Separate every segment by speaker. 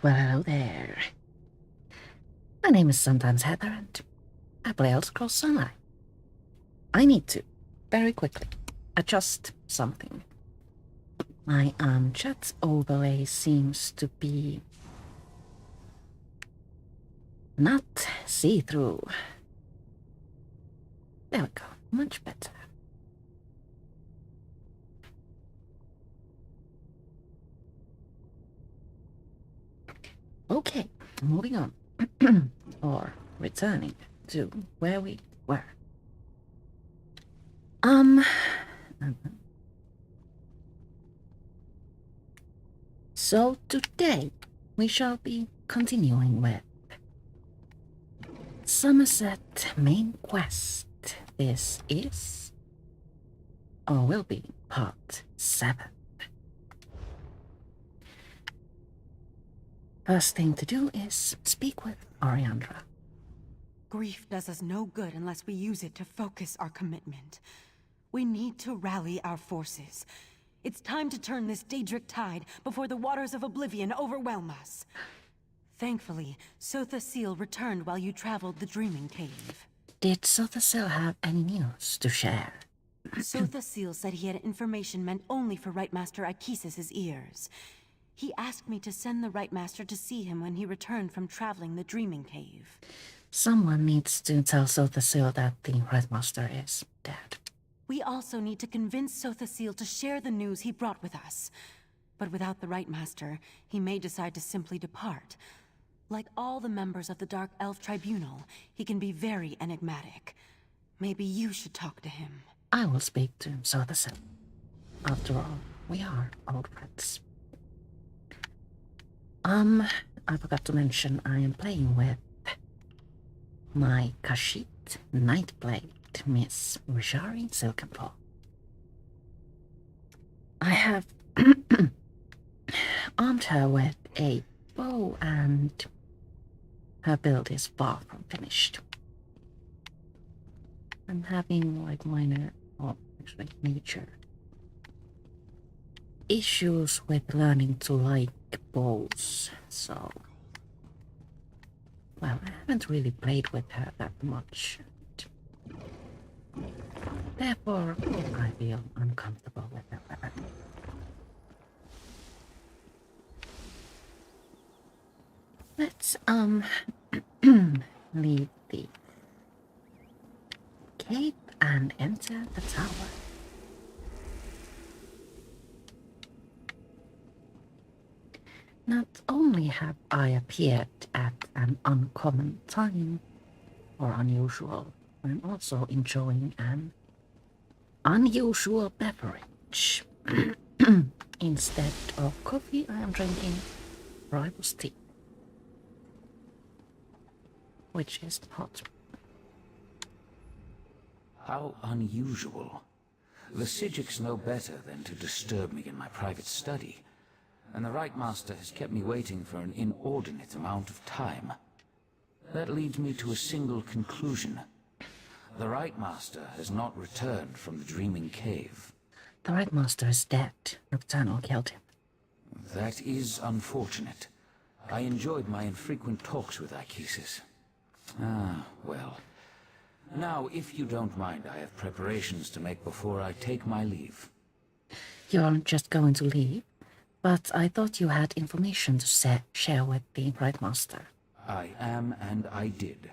Speaker 1: Well, hello there. My name is sometimes Heather, and I play Elder Scrolls Sunlight. I need to, very quickly, adjust something. My chat overlay seems to be not see-through. There we go, much better. Okay, moving on. Or returning to where we were. So today we shall be continuing with Summerset main quest. This is, or will be, part 7. First thing to do is speak with Oriandra.
Speaker 2: Grief does us no good unless we use it to focus our commitment. We need to rally our forces. It's time to turn this Daedric tide before the waters of oblivion overwhelm us. Thankfully, Sotha returned while you traveled the Dreaming Cave.
Speaker 1: Did Sotha have any news to share?
Speaker 2: Sotha said he had information meant only for Right Master Ikesis's ears. He asked me to send the Right Master to see him when he returned from traveling the Dreaming Cave.
Speaker 1: Someone needs to tell Sotha that the Right Master is dead.
Speaker 2: We also need to convince Sotha to share the news he brought with us. But without the Right Master, he may decide to simply depart. Like all the members of the Dark Elf Tribunal, he can be very enigmatic. Maybe you should talk to him.
Speaker 1: I will speak to Sotha. After all, we are old friends. I forgot to mention I am playing with my Khajiit Nightblade, Miss Silkenpaw. I have armed her with a bow, and her build is far from finished. I'm having like minor, or actually major, issues with learning to like bows, so well, I haven't really played with her that much. Therefore, I feel uncomfortable with her weapon. Let's leave the cave and enter the tower. Not only have I appeared at an uncommon time, or unusual, I'm also enjoying an unusual beverage. Instead of coffee, I am drinking Rooibos tea, which is hot.
Speaker 3: How unusual. The Psijics know better than to disturb me in my private study. And the Right Master has kept me waiting for an inordinate amount of time. That leads me to a single conclusion. The Right Master has not returned from the Dreaming Cave.
Speaker 1: The Right Master is dead. Nocturnal killed him.
Speaker 3: That is unfortunate. I enjoyed my infrequent talks with Ikesis. Ah, well. Now, if you don't mind, I have preparations to make before I take my leave.
Speaker 1: You're just going to leave? But I thought you had information to share with the Right Master.
Speaker 3: I am, and I did.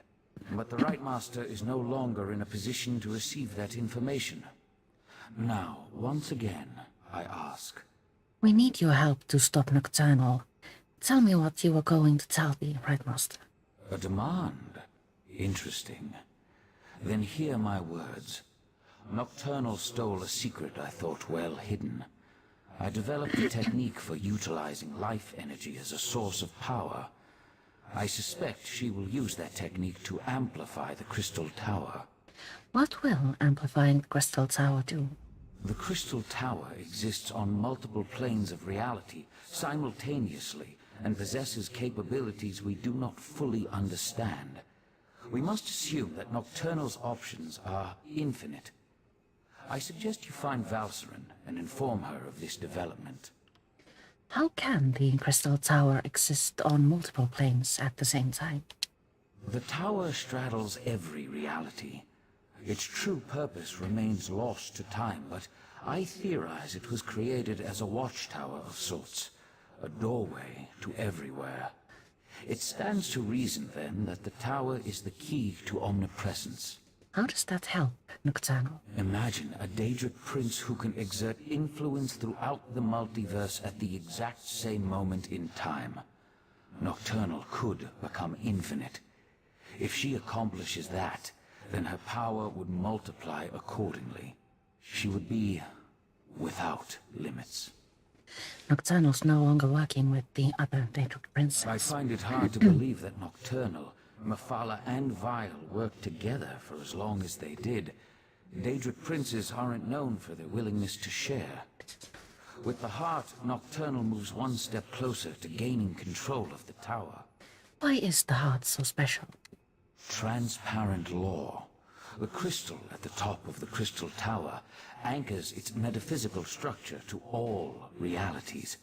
Speaker 3: But the Right Master is no longer in a position to receive that information. Now, once again, I ask.
Speaker 1: We need your help to stop Nocturnal. Tell me what you were going to tell the Right Master.
Speaker 3: A demand? Interesting. Then hear my words. Nocturnal stole a secret I thought well hidden. I developed a technique for utilizing life energy as a source of power. I suspect she will use that technique to amplify the Crystal Tower.
Speaker 1: What will amplifying the Crystal Tower do?
Speaker 3: The Crystal Tower exists on multiple planes of reality simultaneously and possesses capabilities we do not fully understand. We must assume that Nocturnal's options are infinite. I suggest you find Valcerin and inform her of this development.
Speaker 1: How can the Crystal Tower exist on multiple planes at the same time?
Speaker 3: The tower straddles every reality. Its true purpose remains lost to time, but I theorize it was created as a watchtower of sorts, a doorway to everywhere. It stands to reason, then, that the tower is the key to omnipresence.
Speaker 1: How does that help, Nocturnal?
Speaker 3: Imagine a Daedric prince who can exert influence throughout the multiverse at the exact same moment in time. Nocturnal could become infinite. If she accomplishes that, then her power would multiply accordingly. She would be without limits.
Speaker 1: Nocturnal's no longer working with the other Daedric princes.
Speaker 3: I find it hard to believe that Nocturnal, Mephala, and Vile worked together for as long as they did. Daedric princes aren't known for their willingness to share. With the heart, Nocturnal moves one step closer to gaining control of the tower.
Speaker 1: Why is the heart so special?
Speaker 3: Transparent law. The crystal at the top of the Crystal Tower anchors its metaphysical structure to all realities.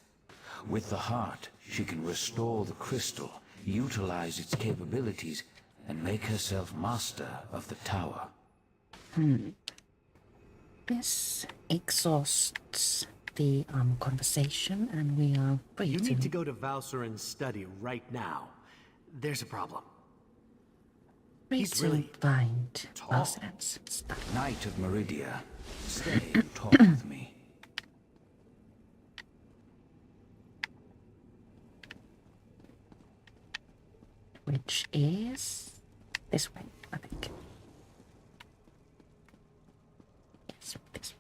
Speaker 3: With the heart, she can restore the crystal, utilize its capabilities, and make herself master of the tower.
Speaker 1: This exhausts the conversation, and we are free
Speaker 4: You need to go to Valserin's study right now. There's a problem. He's really
Speaker 1: find
Speaker 4: tall.
Speaker 1: Valserin's stuff.
Speaker 3: Knight of Meridia, stay and talk with me.
Speaker 1: Which is this way, I think. Yes, this way.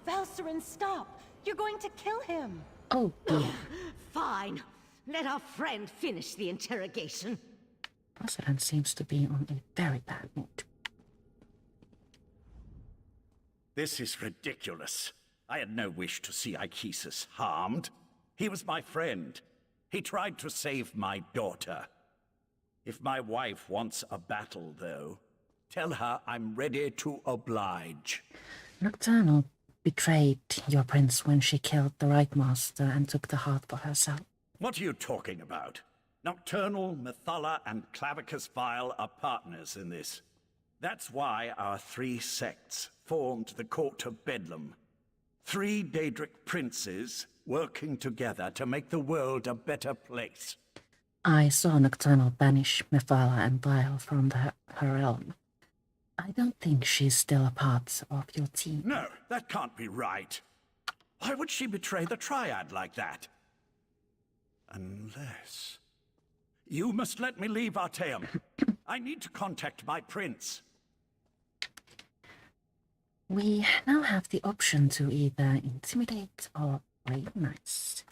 Speaker 2: Valserin, stop! You're going to kill him!
Speaker 1: Oh dear.
Speaker 5: Fine. Let our friend finish the interrogation.
Speaker 1: Valserin seems to be on a very bad mood.
Speaker 6: This is ridiculous. I had no wish to see Ichesis harmed. He was my friend. He tried to save my daughter. If my wife wants a battle, though, tell her I'm ready to oblige.
Speaker 1: Nocturnal betrayed your prince when she killed the Right Master and took the heart for herself.
Speaker 6: What are you talking about? Nocturnal, Mephala, and Clavicus Vile are partners in this. That's why our three sects formed the Court of Bedlam. 3 Daedric princes working together to make the world a better place.
Speaker 1: I saw Nocturnal banish Mephala and Vile from her realm. I don't think she's still a part of your team.
Speaker 6: No, that can't be right. Why would she betray the Triad like that? Unless... You must let me leave, Arteum. I need to contact my prince.
Speaker 1: We now have the option to either intimidate or play nice.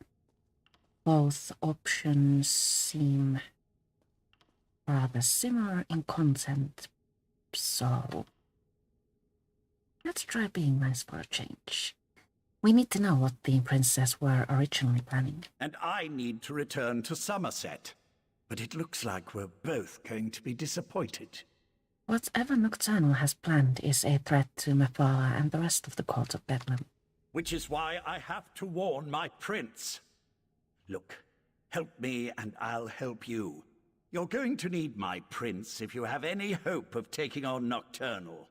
Speaker 1: Both options seem rather similar in content, so let's try being nice for a change. We need to know what the princess were originally planning.
Speaker 6: And I need to return to Summerset. But it looks like we're both going to be disappointed.
Speaker 1: Whatever Nocturnal has planned is a threat to Mephala and the rest of the Court of Bedlam.
Speaker 6: Which is why I have to warn my prince. Look, help me and I'll help you. You're going to need my prince if you have any hope of taking on Nocturnal.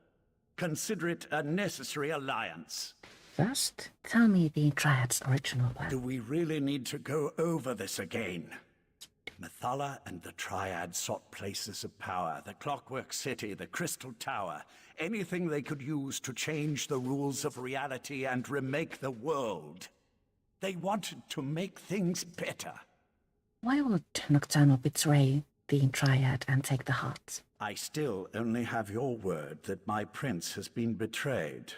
Speaker 6: Consider it a necessary alliance.
Speaker 1: First, tell me the Triad's original plan.
Speaker 6: Do we really need to go over this again? Mephala and the Triad sought places of power, the Clockwork City, the Crystal Tower, anything they could use to change the rules of reality and remake the world. They wanted to make things better.
Speaker 1: Why would Nocturnal betray the Triad and take the heart?
Speaker 6: I still only have your word that my prince has been betrayed.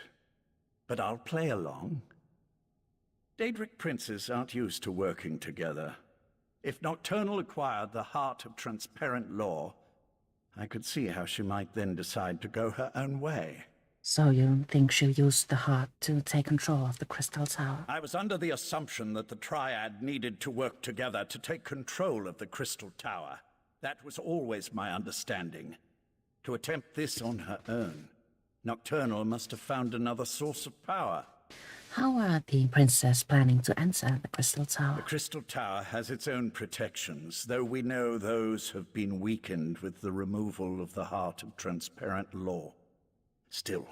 Speaker 6: But I'll play along. Daedric princes aren't used to working together. If Nocturnal acquired the heart of transparent law, I could see how she might then decide to go her own way.
Speaker 1: So you think she'll use the heart to take control of the Crystal Tower?
Speaker 6: I was under the assumption that the Triad needed to work together to take control of the Crystal Tower. That was always my understanding. To attempt this on her own, Nocturnal must have found another source of power.
Speaker 1: How are the princess planning to enter the Crystal Tower?
Speaker 6: The Crystal Tower has its own protections, though we know those have been weakened with the removal of the Heart of Transparent Law. Still,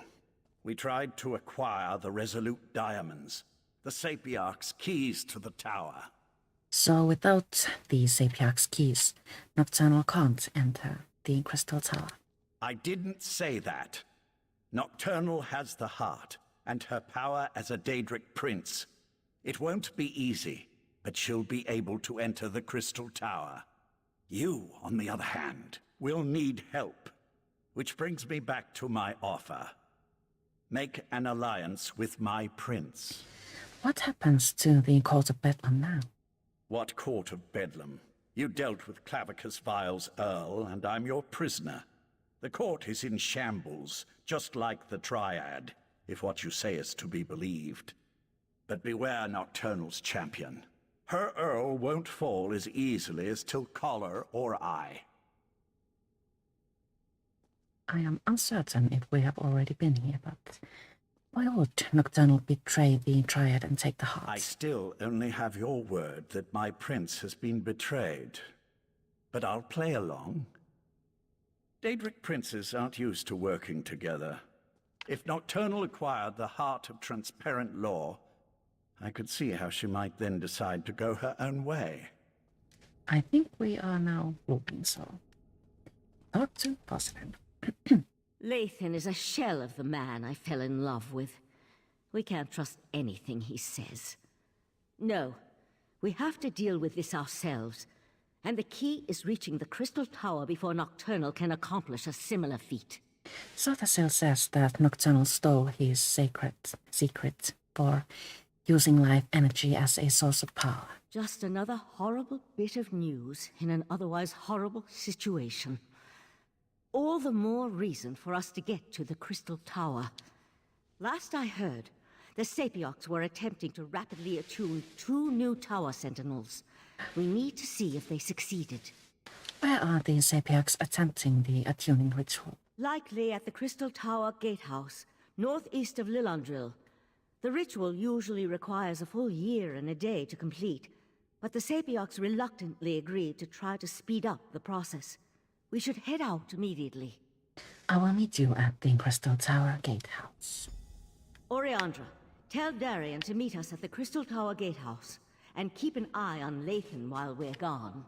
Speaker 6: we tried to acquire the Resolute Diamonds, the Sapiarch's keys to the tower.
Speaker 1: So without the Sapiarch's keys, Nocturnal can't enter the Crystal Tower.
Speaker 6: I didn't say that. Nocturnal has the heart, and her power as a Daedric prince. It won't be easy, but she'll be able to enter the Crystal Tower. You, on the other hand, will need help. Which brings me back to my offer. Make an alliance with my prince.
Speaker 1: What happens to the Court of Bedlam now?
Speaker 6: What Court of Bedlam? You dealt with Clavicus Vile's Earl, and I'm your prisoner. The court is in shambles, just like the Triad, if what you say is to be believed. But beware Nocturnal's champion. Her Earl won't fall as easily as Tilcaller or I.
Speaker 1: I am uncertain if we have already been here, but why would Nocturnal betray the Triad and take the heart?
Speaker 6: I still only have your word that my prince has been betrayed. But I'll play along. Daedric princes aren't used to working together. If Nocturnal acquired the Heart of Transparent Law, I could see how she might then decide to go her own way.
Speaker 1: I think we are now moving, so not too positive.
Speaker 5: Lathan is a shell of the man I fell in love with. We can't trust anything he says. No, we have to deal with this ourselves. And the key is reaching the Crystal Tower before Nocturnal can accomplish a similar feat.
Speaker 1: Sotasil says that Nocturnal stole his secret for using life energy as a source of power.
Speaker 5: Just another horrible bit of news in an otherwise horrible situation. All the more reason for us to get to the Crystal Tower. Last I heard, the Sapiarchs were attempting to rapidly attune 2 new tower sentinels. We need to see if they succeeded.
Speaker 1: Where are the Sapiarchs attempting the attuning ritual?
Speaker 5: Likely at the Crystal Tower Gatehouse, northeast of Lillandril. The ritual usually requires a full year and a day to complete, but the Sapiarchs reluctantly agreed to try to speed up the process. We should head out immediately.
Speaker 1: I will meet you at the Crystal Tower Gatehouse.
Speaker 5: Oriandra, tell Darian to meet us at the Crystal Tower Gatehouse, and keep an eye on Lathan while we're gone.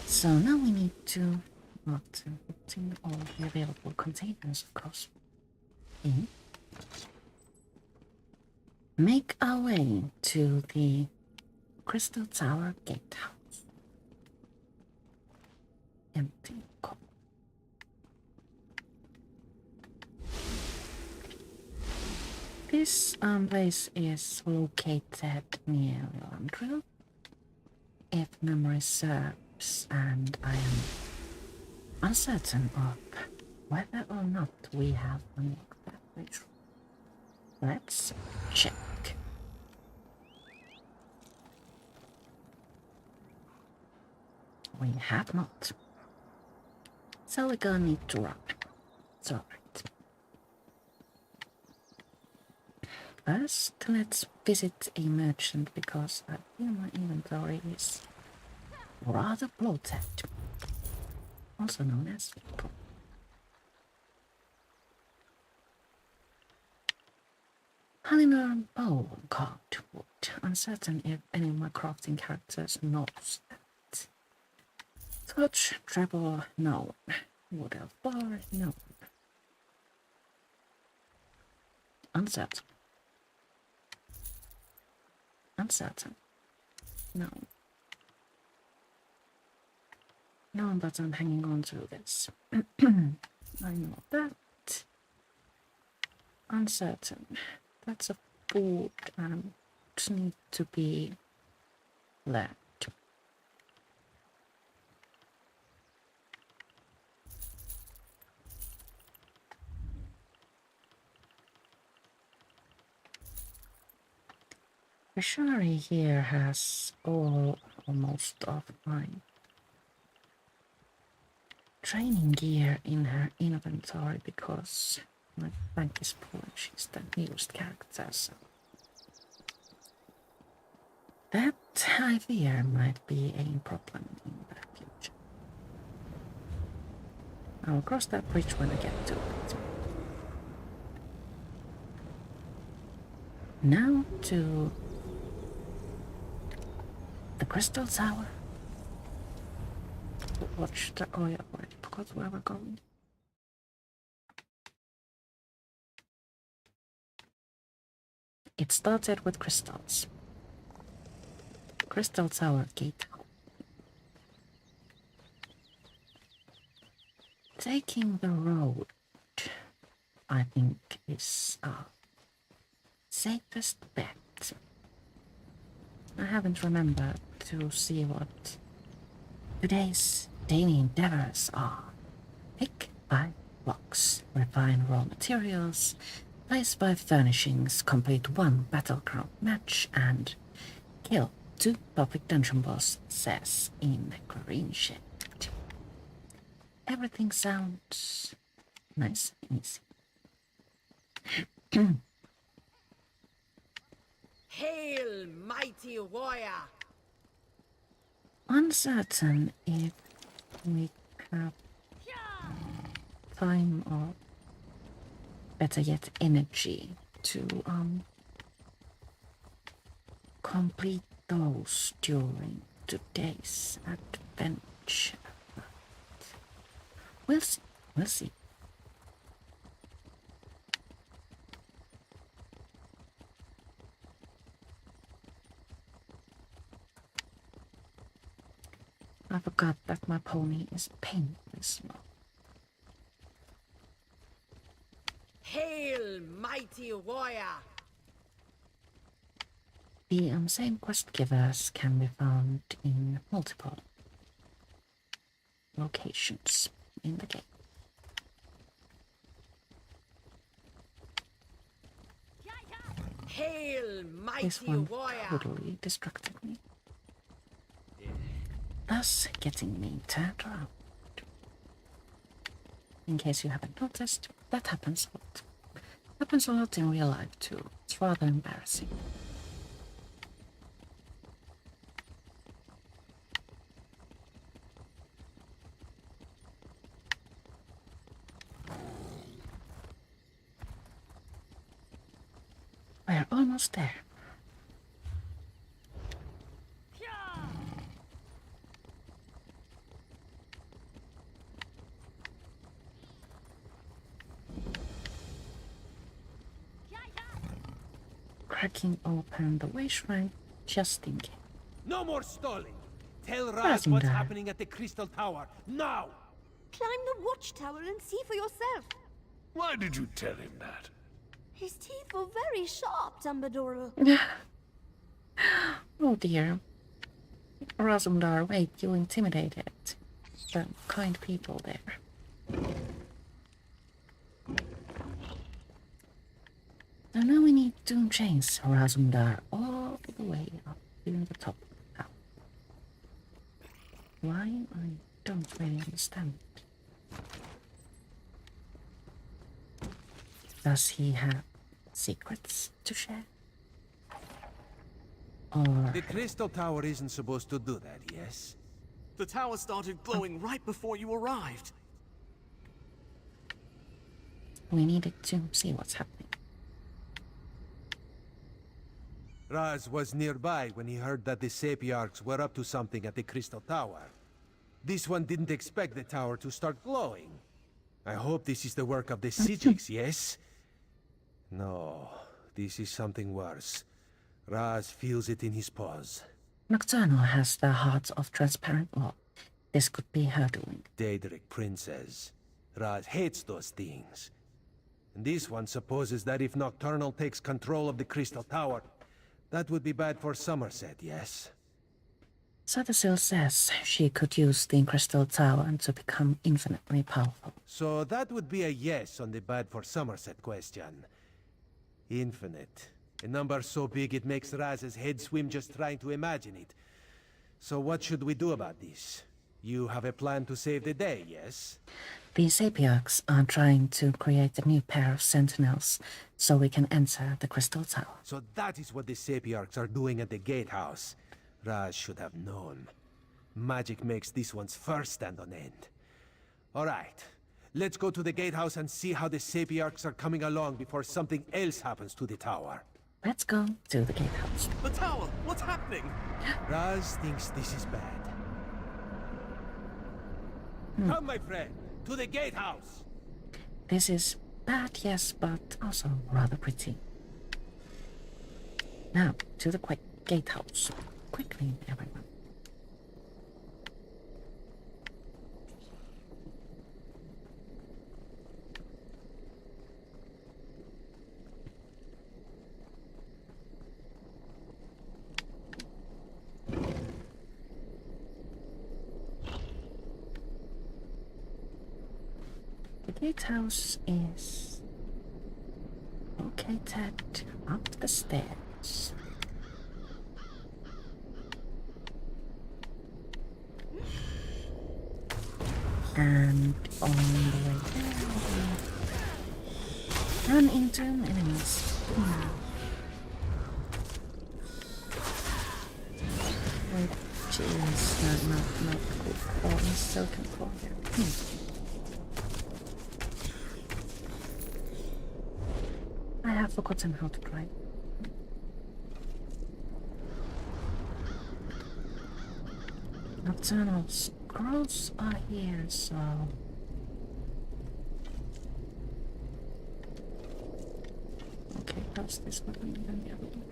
Speaker 1: So now we need to put in all the available containers, of course. Make our way to the Crystal Tower Gatehouse. Empty cup. This place is located near Lillandril, if memory serves, and I am uncertain of whether or not we have unlocked that ritual. Let's check. We have not. So we're gonna need to run. It's alright. First, let's visit a merchant because I feel my inventory is rather bloated. Also known as full. Hallinor bow carved wood. Uncertain if any of my crafting characters knows that. Touch, treble, no. Wood elf bar, no. Uncertain. Uncertain. No. No, but I'm hanging on to this. I know that. Uncertain. That's a food and need to be learned. Machinery here has almost of mine. training gear in her inventory because my bank is full and she's the newest character, so that I fear might be a problem in the future. I'll cross that bridge when I get to it. Now to the Crystal Tower. Watch the oil, I already forgot where we're going. It started with crystals. Crystal Tower Gate. Taking the road, I think, is our safest bet. I haven't remembered to see what today's daily endeavors are. Pick 5 blocks, refine raw materials, place 5 furnishings, complete 1 battleground match, and kill 2 public dungeon bosses in green shit. Everything sounds nice and easy.
Speaker 7: Hail, mighty warrior!
Speaker 1: Uncertain if we have time or better yet energy to complete those during today's adventure. We'll see. We'll see. I forgot that my pony is painfully slow.
Speaker 7: Hail, mighty warrior!
Speaker 1: The same quest givers can be found in multiple locations in the game.
Speaker 7: Hail,
Speaker 1: This
Speaker 7: mighty
Speaker 1: one
Speaker 7: warrior!
Speaker 1: totally distracted me, thus getting me turned around. In case you haven't noticed, that happens a lot. Happens a lot in real life too. It's rather embarrassing. We're almost there. Cracking open the way shrine just in case.
Speaker 8: No more stalling! Tell Raz
Speaker 1: Doesn't
Speaker 8: what's
Speaker 1: matter.
Speaker 8: happening at the Crystal Tower, now!
Speaker 9: Climb the watchtower and see for yourself.
Speaker 10: Why did you tell him that?
Speaker 9: His teeth were very sharp, Dumbledore.
Speaker 1: Oh dear. Razumdar, wait, you intimidated the kind people there. So now we need to chase Razumdar all the way up to the top now. Why? I don't really understand. Does he have secrets to share? Or
Speaker 8: The Crystal Tower isn't supposed to do that, yes?
Speaker 4: The tower started glowing right before you arrived.
Speaker 1: we needed to see what's happening.
Speaker 8: Raz was nearby when he heard that the Sapiarchs were up to something at the Crystal Tower. This one didn't expect the tower to start glowing. I hope this is the work of the Sijiks, yes? No, this is something worse. Raz feels it in his paws.
Speaker 1: Nocturnal has the heart of transparent law. This could be her doing.
Speaker 8: Daedric Princess. Raz hates those things. And this one supposes that if Nocturnal takes control of the Crystal Tower, that would be bad for Summerset, yes?
Speaker 1: Sadasil says she could use the Crystal Tower to become infinitely powerful.
Speaker 8: So that would be a yes on the bad for Summerset question. Infinite. A number so big it makes Raz's head swim just trying to imagine it. So what should we do about this? You have a plan to save the day, yes?
Speaker 1: The Sapiarchs are trying to create a new pair of sentinels so we can enter the Crystal Tower.
Speaker 8: So that is what the Sapiarchs are doing at the gatehouse. Raz should have known. Magic makes this one's fur stand on end. Alright, let's go to the gatehouse and see how the Sapiarchs are coming along before something else happens to the tower.
Speaker 1: Let's go to the gatehouse.
Speaker 4: The tower! What's happening?
Speaker 8: Raz thinks this is bad. Come, my friend, to the gatehouse!
Speaker 1: This is bad, yes, but also rather pretty. Now, to the gatehouse. Quickly, everyone. The gatehouse is located up the stairs. And on the way down, run into enemies. Which is not good for Miss Silkenpaw here. I have forgotten how to drive. Nocturnal scrolls are here, so... Okay, that's this one and then the other one.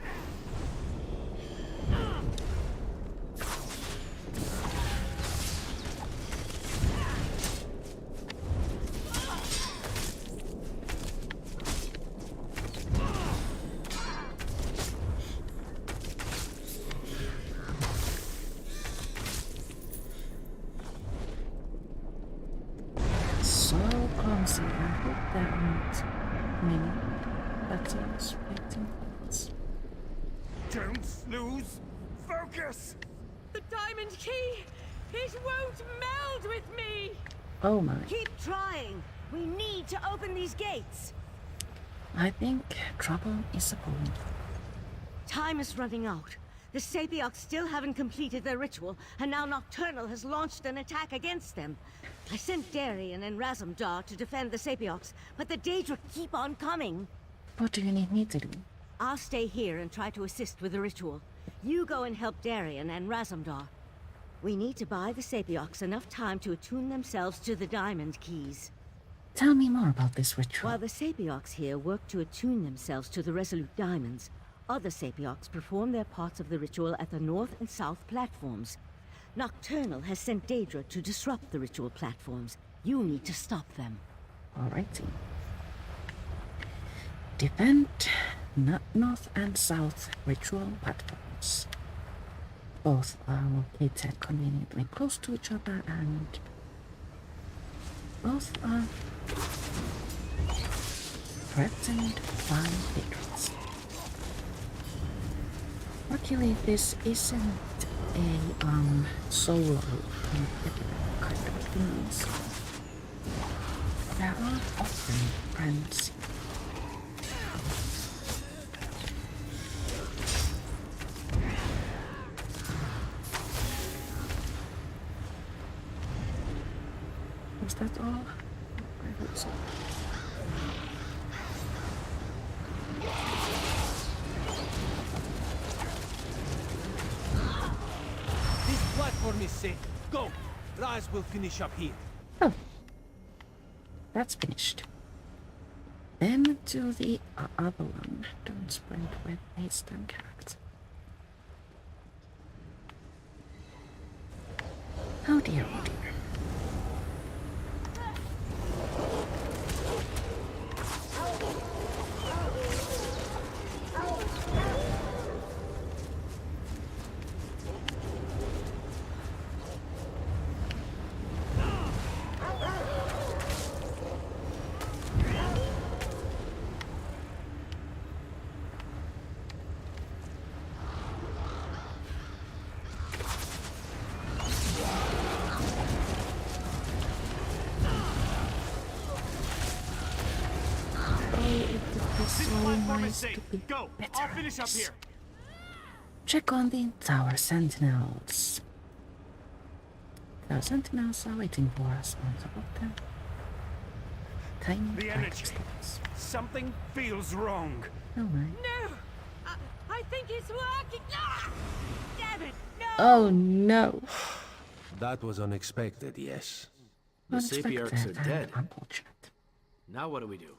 Speaker 1: So clumsy. I hope there aren't many battles waiting for us.
Speaker 10: Don't snooze! Focus!
Speaker 2: The diamond key! It won't meld with me!
Speaker 1: Oh my.
Speaker 5: Keep trying. We need to open these gates.
Speaker 1: I think trouble is upon.
Speaker 5: Time is running out. The Sapiarchs still haven't completed their ritual, and now Nocturnal has launched an attack against them. I sent Darian and Razumdar to defend the Sapiarchs, but the Daedra keep on coming.
Speaker 1: What do you need me to do?
Speaker 5: I'll stay here and try to assist with the ritual. You go and help Darian and Razumdar. We need to buy the Sapiarchs enough time to attune themselves to the diamond keys.
Speaker 1: Tell me more about this ritual.
Speaker 5: While the Sapiarchs here work to attune themselves to the Resolute Diamonds, other Sapiarchs perform their parts of the ritual at the north and south platforms. Nocturnal has sent Daedra to disrupt the ritual platforms. You need to stop them.
Speaker 1: Alrighty. Defend north and south ritual platforms. Both are located conveniently close to each other and both are threatened by pirates. Luckily, this isn't a solo kind of thing, so there are often friends. Was that all? I hope so.
Speaker 8: This platform is safe. Go! Raz will finish up here.
Speaker 1: Oh. That's finished. Then to the other one. Don't sprint with a stun character. Oh dear, oh dear. tries to be
Speaker 10: Go!
Speaker 1: better
Speaker 10: I'll
Speaker 1: at
Speaker 10: finish up
Speaker 1: this.
Speaker 10: here!
Speaker 1: Check on the tower sentinels. The sentinels are waiting for us on top of them. Tiny
Speaker 10: The energy.
Speaker 1: crystals.
Speaker 10: Something feels wrong.
Speaker 1: Oh my.
Speaker 2: No! I think it's working! Ah! Damn it! No!
Speaker 1: Oh no.
Speaker 8: That was unexpected, yes.
Speaker 4: The Sapiarchs are
Speaker 1: Unexpected
Speaker 4: dead.
Speaker 1: and unfortunate.
Speaker 4: Now what do we do?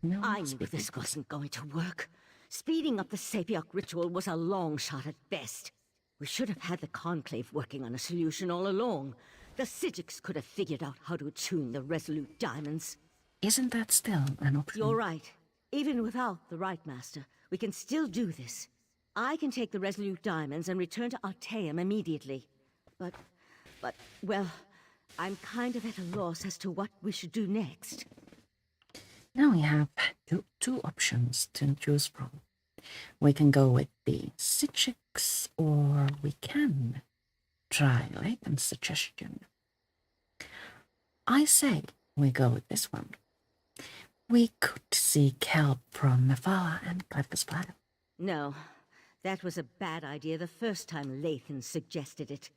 Speaker 1: No
Speaker 5: I
Speaker 1: one
Speaker 5: knew
Speaker 1: speaking
Speaker 5: this
Speaker 1: for
Speaker 5: wasn't going to work. Speeding up the Sapiarch ritual was a long shot at best. We should have had the Conclave working on a solution all along. The Psijics could have figured out how to attune the Resolute Diamonds.
Speaker 1: Isn't that still an option?
Speaker 5: You're right. Even without the Right Master, we can still do this. I can take the Resolute Diamonds and return to Artaeum immediately. But, well, I'm kind of at a loss as to what we should do next.
Speaker 1: Now we have two options to choose from. We can go with the Psijics, or we can try Layton's suggestion. I say we go with this one. We could seek help from Mephala and Clever's file.
Speaker 5: No, that was a bad idea the first time Lathan suggested it.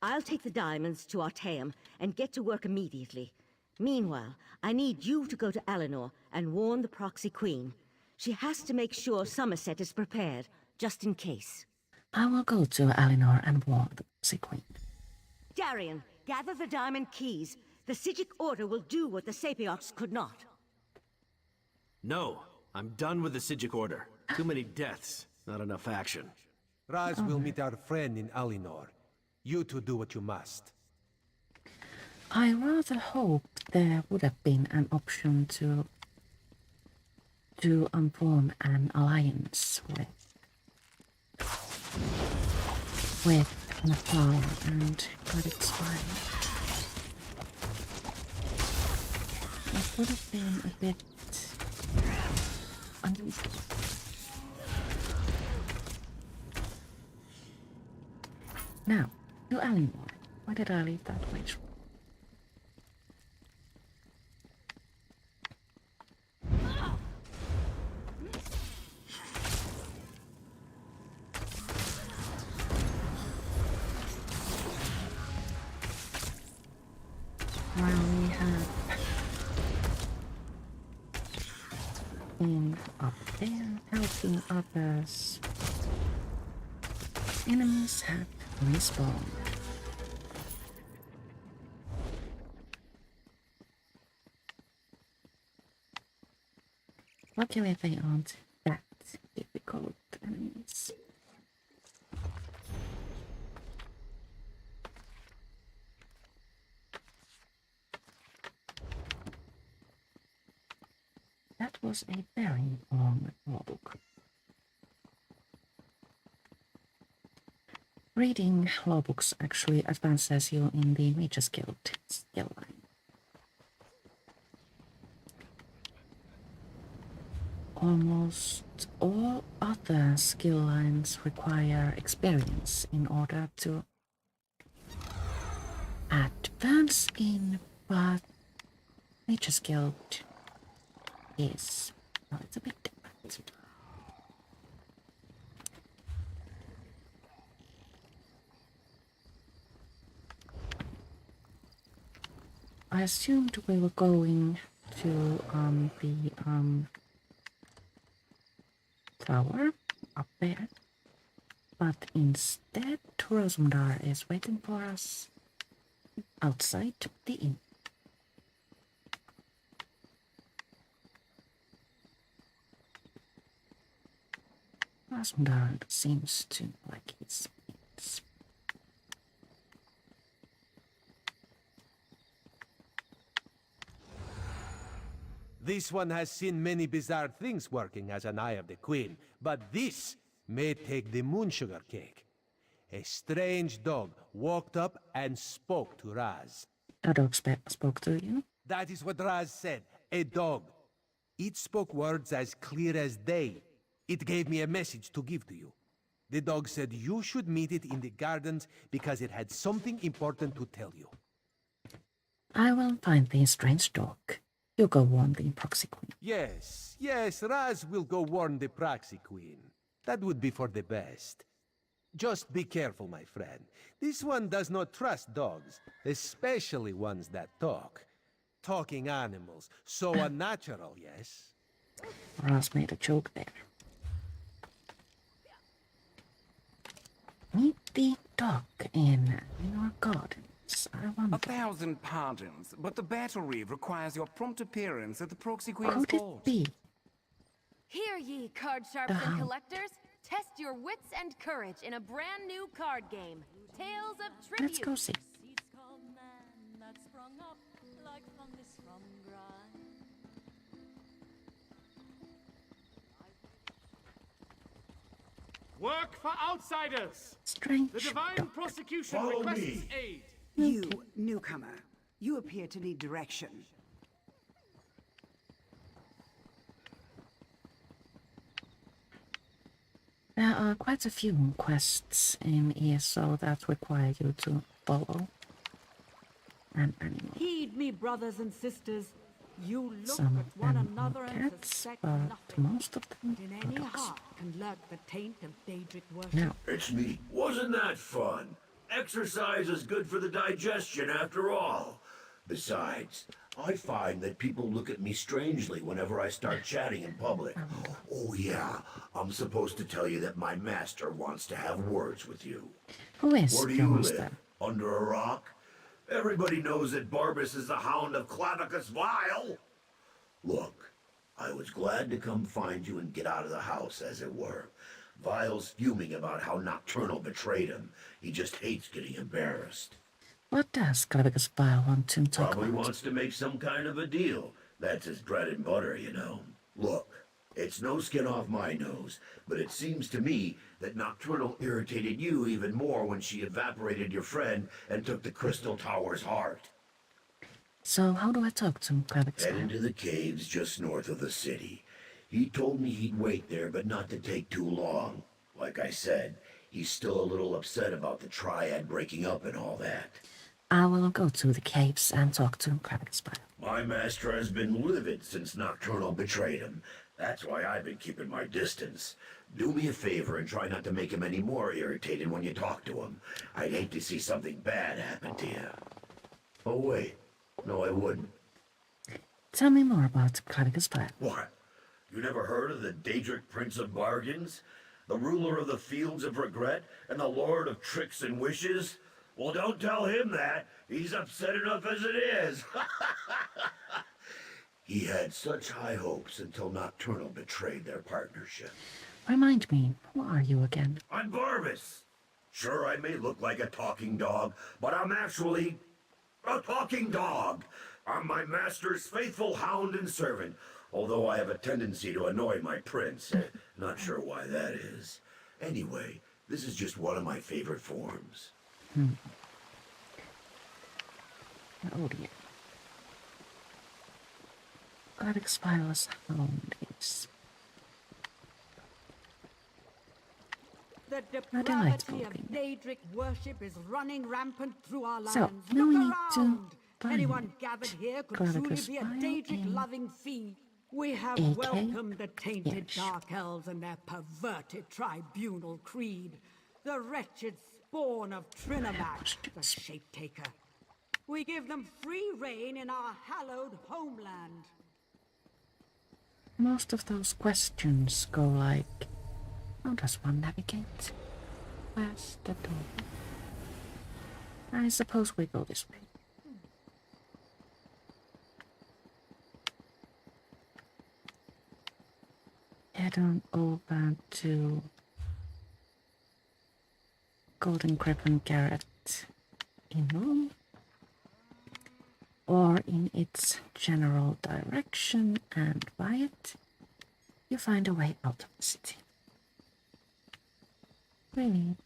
Speaker 5: I'll take the diamonds to Artaeum and get to work immediately. Meanwhile, I need you to go to Eleanor and warn the Proxy Queen. She has to make sure Summerset is prepared, just in case.
Speaker 1: I will go to Eleanor and warn the Proxy Queen.
Speaker 5: Darian, gather the diamond keys. The Psijic Order will do what the Sapiarchs could not.
Speaker 4: No, I'm done with the Psijic Order. Too many deaths, not enough action.
Speaker 8: Raz will meet our friend in Alinor. You two do what you must.
Speaker 1: I rather hoped there would have been an option to form an alliance with Mephala and Khajiit's file. It would have been a bit unusual. Now, to Alinor. Why did I leave that way? While we have been up there helping others, enemies have respawned. Luckily they aren't that difficult enemies. That was a very long log. Reading logbooks actually advances you in the Mage's Guild skill line. Almost all other skill lines require experience in order to advance in, but Mage's Guild is, well, it's a bit different. I assumed we were going to the tower up there, but instead Rosmdar is waiting for us outside the inn. Rosmdar seems to like his mates.
Speaker 8: This one has seen many bizarre things working as an Eye of the Queen, but this may take the moon sugar cake. A strange dog walked up and spoke to Raz.
Speaker 1: A dog spoke to you?
Speaker 8: That is what Raz said, a dog. It spoke words as clear as day. It gave me a message to give to you. The dog said you should meet it in the gardens because it had something important to tell you.
Speaker 1: I will find the strange dog. You go warn the proxy queen.
Speaker 8: Yes, yes, Raz will go warn the proxy queen. That would be for the best. Just be careful, my friend. This one does not trust dogs, especially ones that talk. Talking animals. So unnatural, yes?
Speaker 1: Raz made a joke there. Meet the dog in your gardens. I wonder.
Speaker 10: 1,000 pardons, but the battery requires your prompt appearance at the proxy queen's
Speaker 1: Could it
Speaker 10: court.
Speaker 1: be?
Speaker 11: Hear ye, card sharps and collectors. Test your wits and courage in a brand new card game. Tales of Tribute.
Speaker 1: Let's go see.
Speaker 4: Work for outsiders!
Speaker 1: Strange
Speaker 4: The divine
Speaker 1: dog.
Speaker 4: prosecution
Speaker 6: Follow
Speaker 4: requests
Speaker 6: me.
Speaker 4: aid.
Speaker 12: You, newcomer, you appear to need direction.
Speaker 1: There are quite a few quests in ESO that require you to follow an animal.
Speaker 2: Heed me, brothers and sisters. You look
Speaker 1: Some
Speaker 2: at
Speaker 1: of
Speaker 2: one
Speaker 1: them
Speaker 2: another
Speaker 1: are
Speaker 2: and
Speaker 1: cats,
Speaker 2: suspect
Speaker 1: but
Speaker 2: nothing.
Speaker 1: most of them
Speaker 2: In
Speaker 1: are
Speaker 2: any
Speaker 1: dogs.
Speaker 2: heart can lurk the taint of Daedric worship.
Speaker 1: Now,
Speaker 13: It's me. Wasn't that fun? Exercise is good for the digestion after all. Besides, I find that people look at me strangely whenever I start chatting in public. Oh yeah, I'm supposed to tell you that my master wants to have words with you.
Speaker 1: who is
Speaker 13: Where do
Speaker 1: your
Speaker 13: you
Speaker 1: master?
Speaker 13: live? Under a rock? Everybody knows that Barbas is the hound of Clavicus Vile. Look, I was glad to come find you and get out of the house, as it were. Vile's fuming about how Nocturnal betrayed him. He just hates getting embarrassed.
Speaker 1: What does Clavicus Vile want to talk
Speaker 13: Probably
Speaker 1: about?
Speaker 13: wants to make some kind of a deal. That's his bread and butter, you know. Look, it's no skin off my nose, but it seems to me that Nocturnal irritated you even more when she evaporated your friend and took the Crystal Tower's heart.
Speaker 1: So how do I talk to Clavicus
Speaker 13: Head
Speaker 1: Vile?
Speaker 13: into the caves just north of the city. He told me he'd wait there, but not to take too long. Like I said, he's still a little upset about the Triad breaking up and all that.
Speaker 1: I will go to the caves and talk to Clavicus Vile.
Speaker 13: My master has been livid since Nocturnal betrayed him. That's why I've been keeping my distance. Do me a favor and try not to make him any more irritated when you talk to him. I'd hate to see something bad happen to you. Oh, wait. No, I wouldn't.
Speaker 1: Tell me more about Clavicus Vile.
Speaker 13: What? You never heard of the Daedric Prince of Bargains? The ruler of the Fields of Regret and the Lord of Tricks and Wishes? Well, don't tell him that. He's upset enough as it is. He had such high hopes until Nocturnal betrayed their partnership.
Speaker 1: Remind me, who are you again?
Speaker 13: I'm Barbas. Sure, I may look like a talking dog, but I'm actually a talking dog. I'm my master's faithful hound and servant, although I have a tendency to annoy my prince. Not sure why that is. Anyway, this is just one of my favorite forms.
Speaker 1: Oh dear. Clavicus Vile's hound is...
Speaker 2: The
Speaker 1: depravity
Speaker 2: depravity
Speaker 1: of
Speaker 2: of Daedric worship is running rampant through our lands.
Speaker 1: So, now we
Speaker 2: Look
Speaker 1: need to
Speaker 2: around.
Speaker 1: find
Speaker 2: Anyone gathered here could truly
Speaker 1: Clavicus
Speaker 2: be a
Speaker 1: Vile
Speaker 2: Daedric-loving fiend. We have
Speaker 1: AK?
Speaker 2: welcomed the tainted
Speaker 1: Yes.
Speaker 2: Dark Elves and their perverted tribunal creed. The wretched spawn of Trinomac, the Shape-Taker. We give them free reign in our hallowed homeland.
Speaker 1: Most of those questions go like, how does one navigate? Where's the door? I suppose we go this way. Head on over to Golden Griffin Garret Inn, or in its general direction, and by it, you find a way out of the city. Really.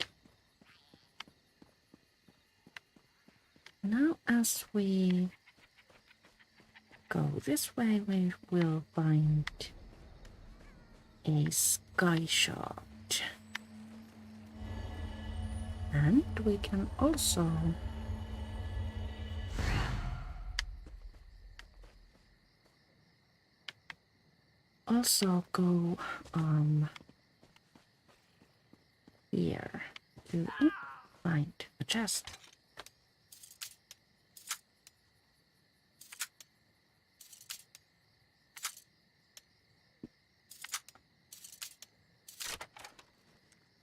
Speaker 1: Now, as we go this way, we will find a sky shard. And we can also also go here to find a chest.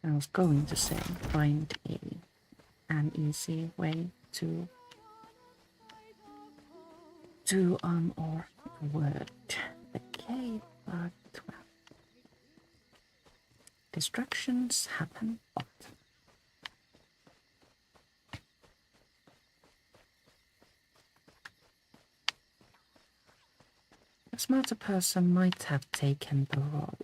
Speaker 1: I was going to say find an easy way to or word the cave, but well, distractions happen often. A smarter person might have taken the road.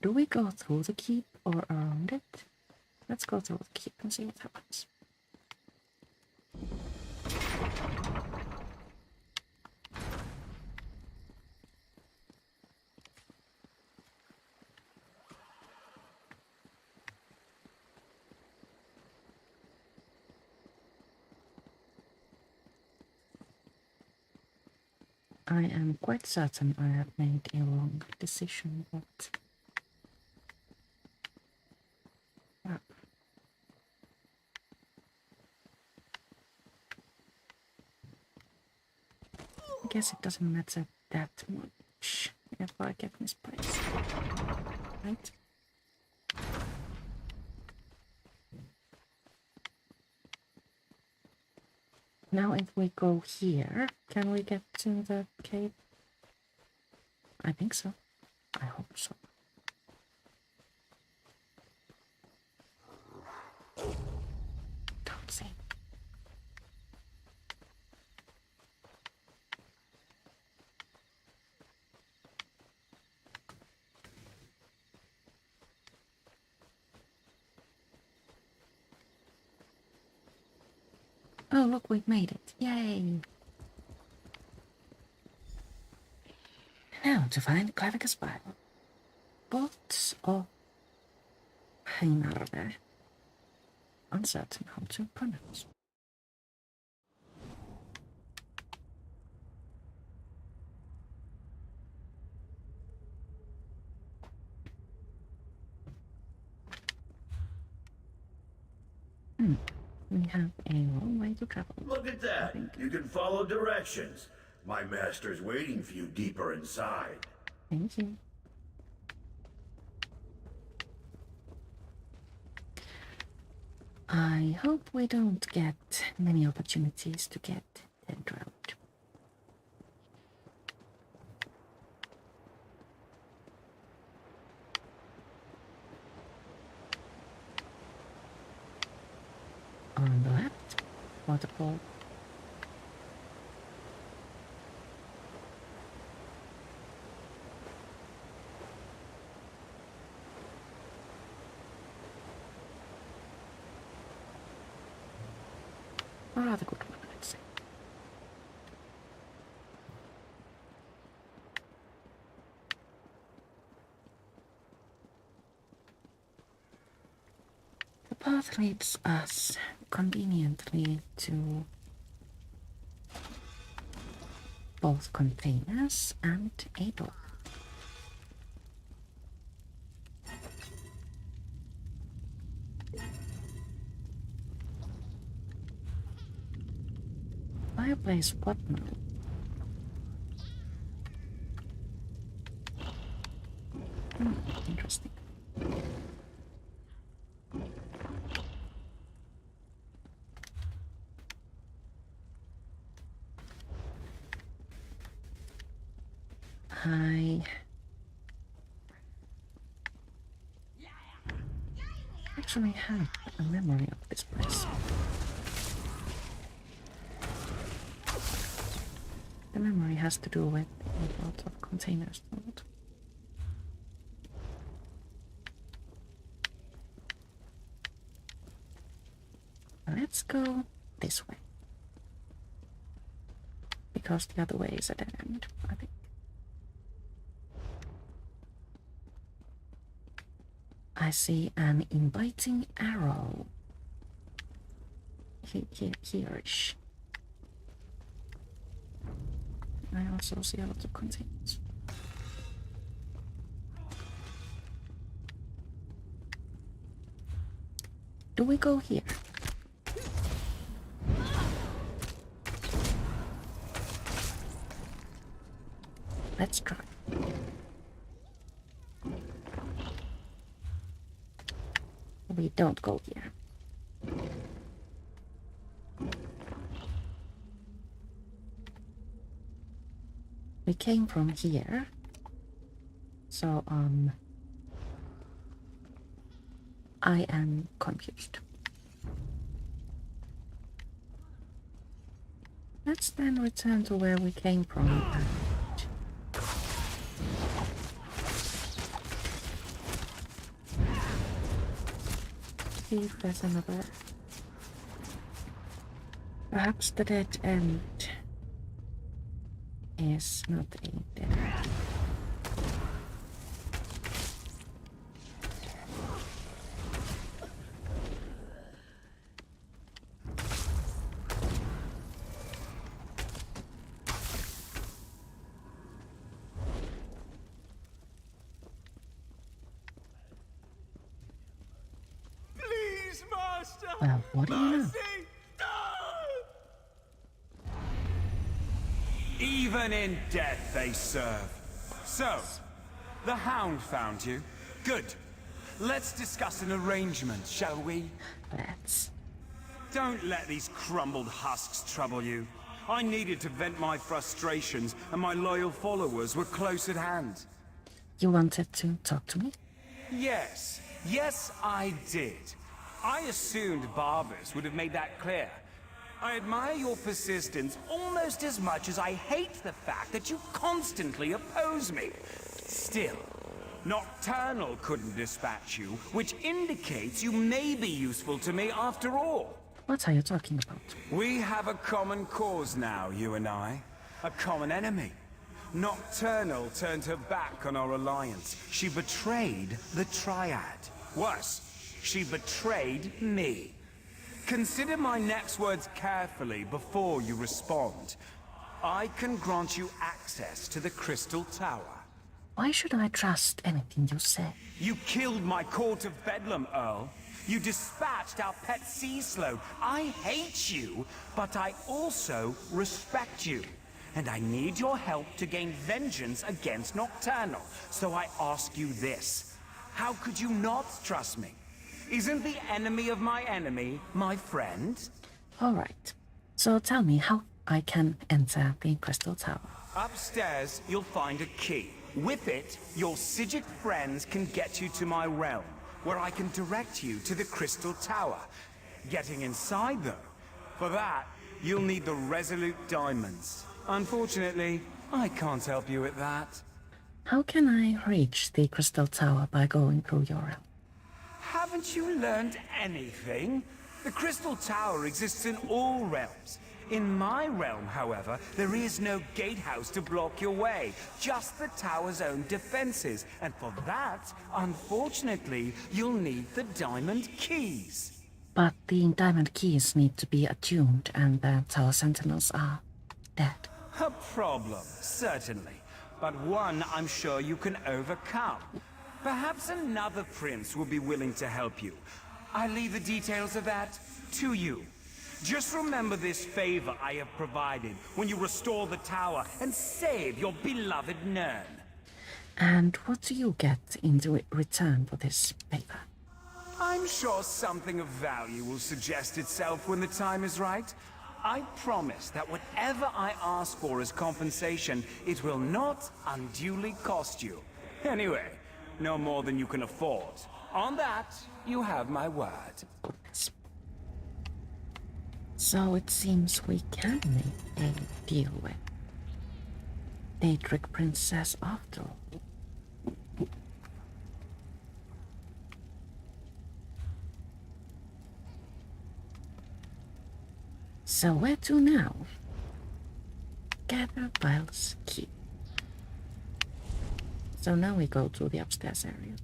Speaker 1: Do we go through the keep or around it? Let's go through the keep and see what happens. I am quite certain I have made a wrong decision, but well, I guess it doesn't matter that much if I get misplaced, right? Now if we go here, can we get to the cave? I think so. I hope so. Don't see. Oh, look, we've made it. Yay! Now to find Clavicus Bible. Bots of Heinarve. Uncertain how to pronounce. We have a long way to travel.
Speaker 13: Look at that! You can follow directions. My master's waiting for you deeper inside.
Speaker 1: Thank you. I hope we don't get many opportunities to get dead drowned. On the left, waterfall. A rather good one, I'd say. The path leads us conveniently to both containers and a door. Fireplace, what now? Interesting. I actually have a memory of this place. The memory has to do with a lot of containers. Let's go this way. Because the other way is a dead end, I think. I see an inviting arrow. Here-ish. I also see a lot of containers. Do we go here? Let's try. We don't go here. We came from here. So, I am confused. Let's then return to where we came from and see if there's another. Perhaps the dead end is not a dead end. Well, what do you know?
Speaker 10: Even in death they serve. So, the Hound found you. Good. Let's discuss an arrangement, shall we?
Speaker 1: Let's.
Speaker 10: Don't let these crumbled husks trouble you. I needed to vent my frustrations, and my loyal followers were close at hand.
Speaker 1: You wanted to talk to me?
Speaker 10: Yes. Yes, I did. I assumed Barbers would have made that clear. I admire your persistence almost as much as I hate the fact that you constantly oppose me. Still, Nocturnal couldn't dispatch you, which indicates you may be useful to me after all.
Speaker 1: What are you talking about?
Speaker 10: We have a common cause now, you and I. A common enemy. Nocturnal turned her back on our alliance. She betrayed the Triad. Worse, she betrayed me. Consider my next words carefully before you respond. I can grant you access to the Crystal Tower.
Speaker 1: Why should I trust anything you say?
Speaker 10: You killed my Court of Bedlam, Earl. You dispatched our pet sea slow. I hate you, but I also respect you. And I need your help to gain vengeance against Nocturnal. So I ask you this. How could you not trust me? Isn't the enemy of my enemy my friend?
Speaker 1: All right. So tell me how I can enter the Crystal Tower.
Speaker 10: Upstairs, you'll find a key. With it, your Psijic friends can get you to my realm, where I can direct you to the Crystal Tower. Getting inside, though, for that, you'll need the Resolute Diamonds. Unfortunately, I can't help you with that.
Speaker 1: How can I reach the Crystal Tower by going through your realm?
Speaker 10: Haven't you learned anything? The Crystal Tower exists in all realms. In my realm, however, there is no gatehouse to block your way, just the tower's own defenses. And for that, unfortunately, you'll need the diamond keys.
Speaker 1: But the diamond keys need to be attuned, and the tower sentinels are dead.
Speaker 10: A problem, certainly. But one I'm sure you can overcome. Perhaps another prince will be willing to help you. I leave the details of that to you. Just remember this favor I have provided when you restore the tower and save your beloved Nern.
Speaker 1: And what do you get in return for this favor?
Speaker 10: I'm sure something of value will suggest itself when the time is right. I promise that whatever I ask for as compensation, it will not unduly cost you. Anyway, no more than you can afford. On that, you have my word.
Speaker 1: So it seems we can make a deal with Daedric Princess after all. So where to now? Gather Vile's key. So now we go to the upstairs area.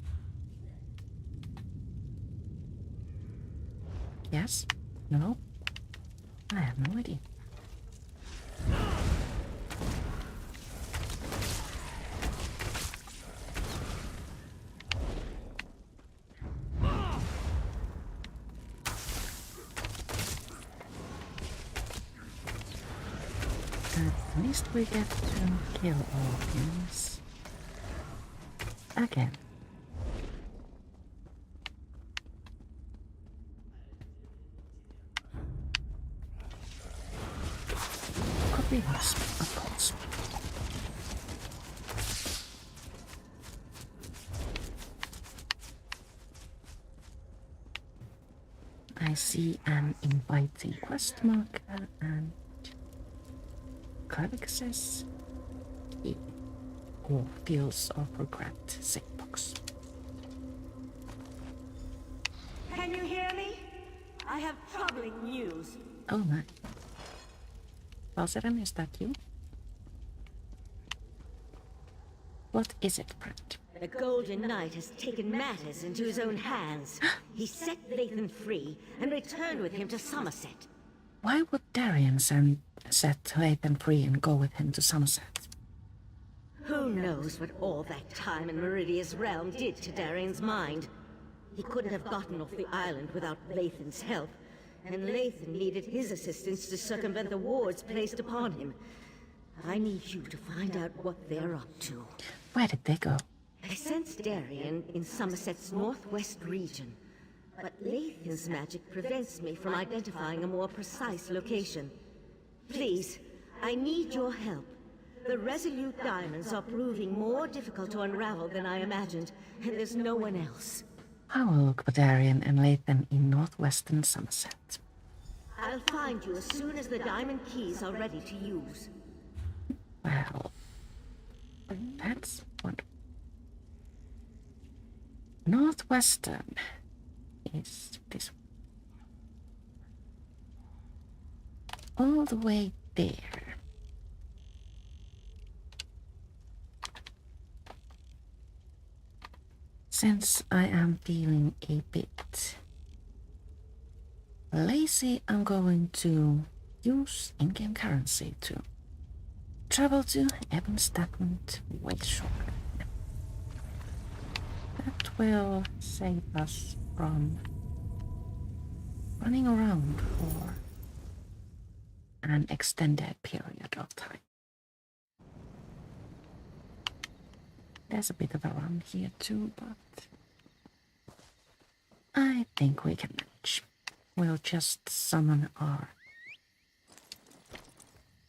Speaker 1: Yes? No? I have no idea. At least we get to kill all of these. Again. Could be worse, of course. I see an inviting quest marker and cleric says or feels of regret save box.
Speaker 5: Can you hear me? I have troubling news.
Speaker 1: Oh my. Valseren, is that you? What is it, friend?
Speaker 5: The Golden Knight has taken matters into his own hands. He set Lathan free and returned with him to Summerset.
Speaker 1: Why would Darien set Lathan free and go with him to Summerset?
Speaker 5: Who knows what all that time in Meridia's realm did to Darien's mind? He couldn't have gotten off the island without Lathan's help, and Lathan needed his assistance to circumvent the wards placed upon him. I need you to find out what they're up to.
Speaker 1: Where did they go?
Speaker 5: I sense Darien in Summerset's northwest region, but Lathan's magic prevents me from identifying a more precise location. Please, I need your help. The Resolute Diamonds are proving more difficult to unravel than I imagined, and there's no one else.
Speaker 1: I will look for Darien and Lathan in northwestern Summerset.
Speaker 5: I'll find you as soon as the diamond keys are ready to use.
Speaker 1: Well, that's wonderful. Northwestern is this one. All the way there. Since I am feeling a bit lazy, I'm going to use in-game currency to travel to Ebenstatement way shorter. That will save us from running around for an extended period of time. There's a bit of a run here too, but I think we can manage. We'll just summon our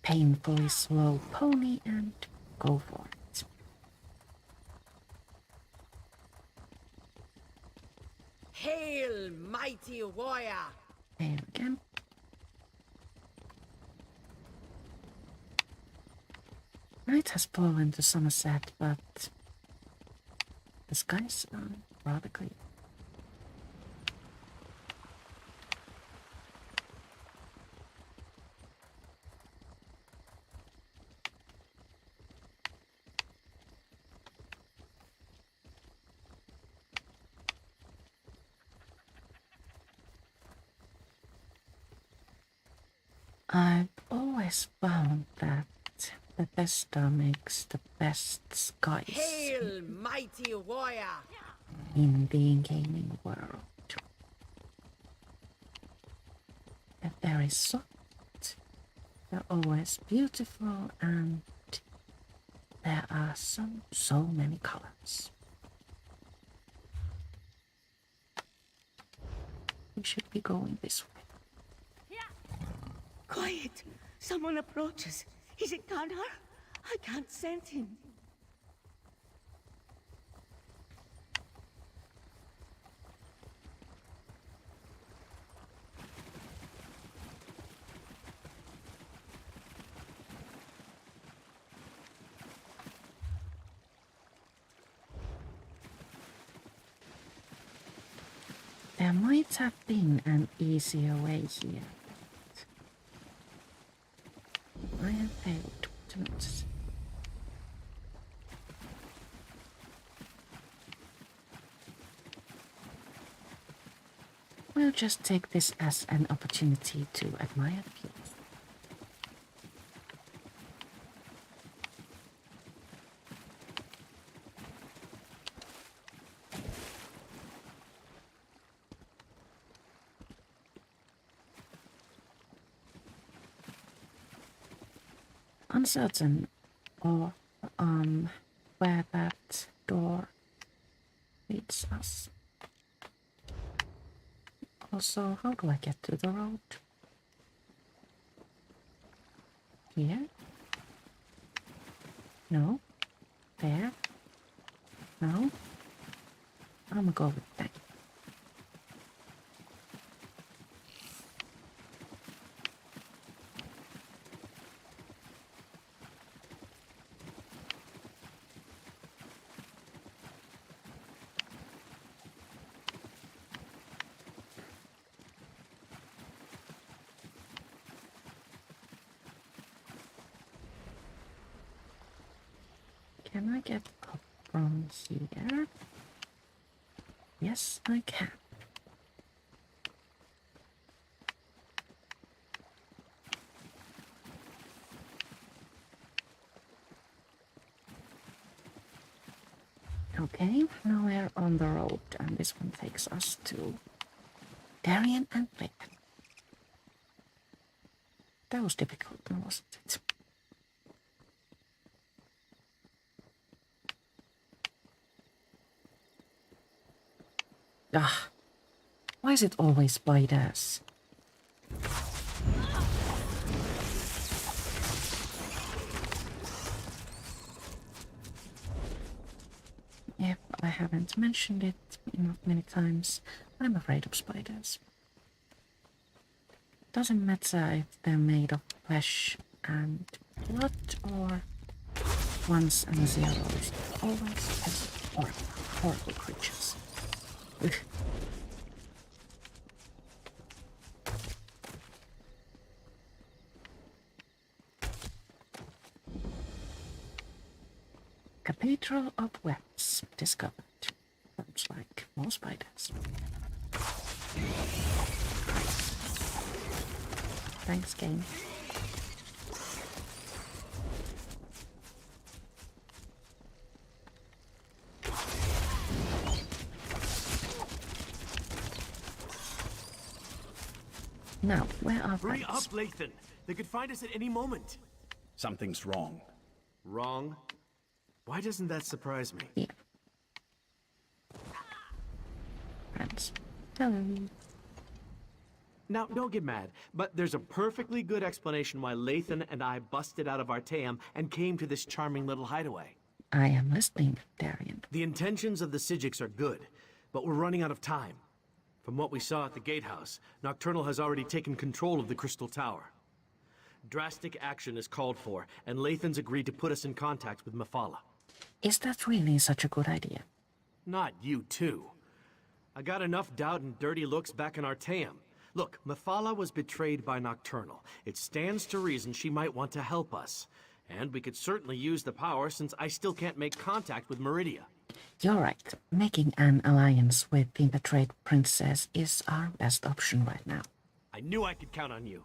Speaker 1: painfully slow pony and go for it.
Speaker 7: Hail, mighty warrior!
Speaker 1: There again. Night has fallen to Summerset, but the skies are rather clear. I've always found that Bethesda makes the best skies
Speaker 7: Hail, mighty warrior!
Speaker 1: in the gaming world. They're very soft, they're always beautiful, and there are so many colors. We should be going this way.
Speaker 5: Quiet! Someone approaches. Is it Gunnar? I can't sense him.
Speaker 1: There might have been an easier way here. I have failed to notice. We'll just take this as an opportunity to admire the view. Uncertain or where that door leads us. Also, how do I get to the road? Here? No? There? No? I'm gonna go with that. Can I get up from here? Yes, I can. Okay, now we're on the road, and this one takes us to Darien and Layton. That was difficult, wasn't it? Ah, why is it always spiders? Yep, I haven't mentioned it enough many times. I'm afraid of spiders. Doesn't matter if they're made of flesh and blood or ones and zeros. Always as horrible creatures. Ugh. Cathedral of Webs discovered. Sounds like more spiders. Thanks, game. Now, where are
Speaker 4: Hurry up, Lathan! They could find us at any moment.
Speaker 6: Something's wrong.
Speaker 4: Wrong? Why doesn't that surprise me?
Speaker 1: Yeah. Friends. Hello.
Speaker 4: Now, don't get mad, but there's a perfectly good explanation why Lathan and I busted out of Artaeum and came to this charming little hideaway.
Speaker 1: I am listening, Darien.
Speaker 4: The intentions of the Psijics are good, but we're running out of time. From what we saw at the gatehouse, Nocturnal has already taken control of the Crystal Tower. Drastic action is called for, and Lathan's agreed to put us in contact with Mephala.
Speaker 1: Is that really such a good idea?
Speaker 4: Not you, too. I got enough doubt and dirty looks back in Artaeum. Look, Mephala was betrayed by Nocturnal. It stands to reason she might want to help us. And we could certainly use the power since I still can't make contact with Meridia.
Speaker 1: You're right. Making an alliance with the betrayed princess is our best option right now.
Speaker 4: I knew I could count on you.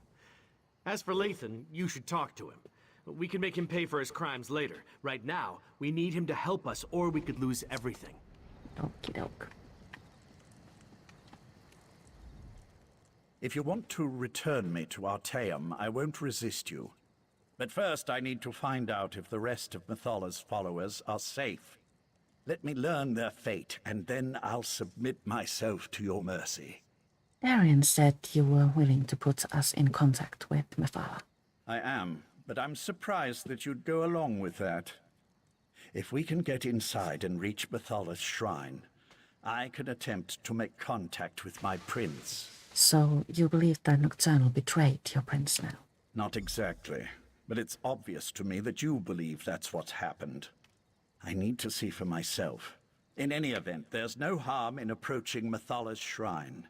Speaker 4: As for Lathan, you should talk to him. We can make him pay for his crimes later. Right now, we need him to help us or we could lose everything.
Speaker 1: Okie doke.
Speaker 6: If you want to return me to Artaeum, I won't resist you. But first I need to find out if the rest of Methala's followers are safe. Let me learn their fate, and then I'll submit myself to your mercy.
Speaker 1: Darien said you were willing to put us in contact with Mephala.
Speaker 6: I am, but I'm surprised that you'd go along with that. If we can get inside and reach Methala's shrine, I can attempt to make contact with my prince.
Speaker 1: So you believe that Nocturnal betrayed your prince now?
Speaker 6: Not exactly, but it's obvious to me that you believe that's what's happened. I need to see for myself. In any event, there's no harm in approaching Methala's shrine.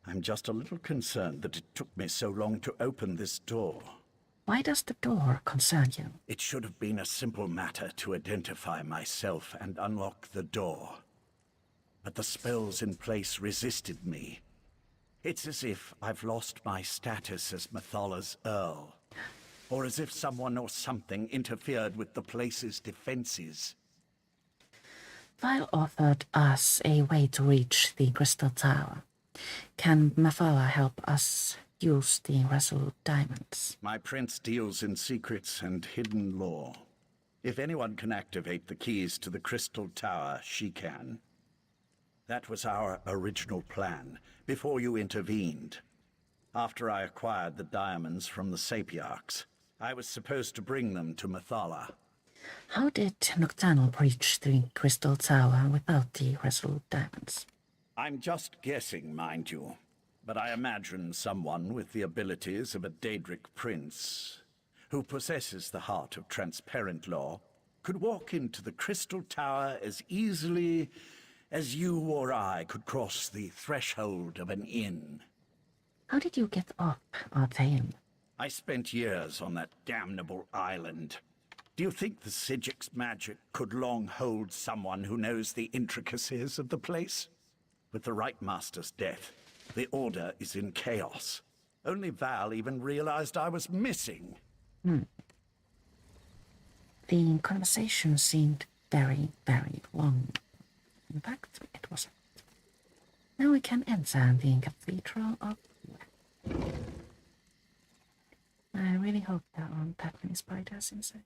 Speaker 6: I'm just a little concerned that it took me so long to open this door.
Speaker 1: Why does the door concern you?
Speaker 6: It should have been a simple matter to identify myself and unlock the door. But the spells in place resisted me, It's as if I've lost my status as Mathala's Earl. Or as if someone or something interfered with the place's defenses.
Speaker 1: Vile offered us a way to reach the Crystal Tower. Can Mafala help us use the resolute diamonds?
Speaker 6: My prince deals in secrets and hidden lore. If anyone can activate the keys to the Crystal Tower, she can. That was our original plan, before you intervened. After I acquired the diamonds from the Sapiarchs, I was supposed to bring them to Mathala.
Speaker 1: How did Nocturnal breach the Crystal Tower without the resolute diamonds?
Speaker 6: I'm just guessing, mind you, but I imagine someone with the abilities of a Daedric prince, who possesses the heart of transparent law, could walk into the Crystal Tower as easily as you or I could cross the threshold of an inn.
Speaker 1: How did you get up, Artaeum?
Speaker 6: I spent years on that damnable island. Do you think the Sigic's magic could long hold someone who knows the intricacies of the place? With the Right Master's death, the Order is in chaos. Only Val even realized I was missing.
Speaker 1: The conversation seemed very, very long. In fact, it wasn't. Now we can enter the Cathedral of... I really hope there aren't that many spiders inside.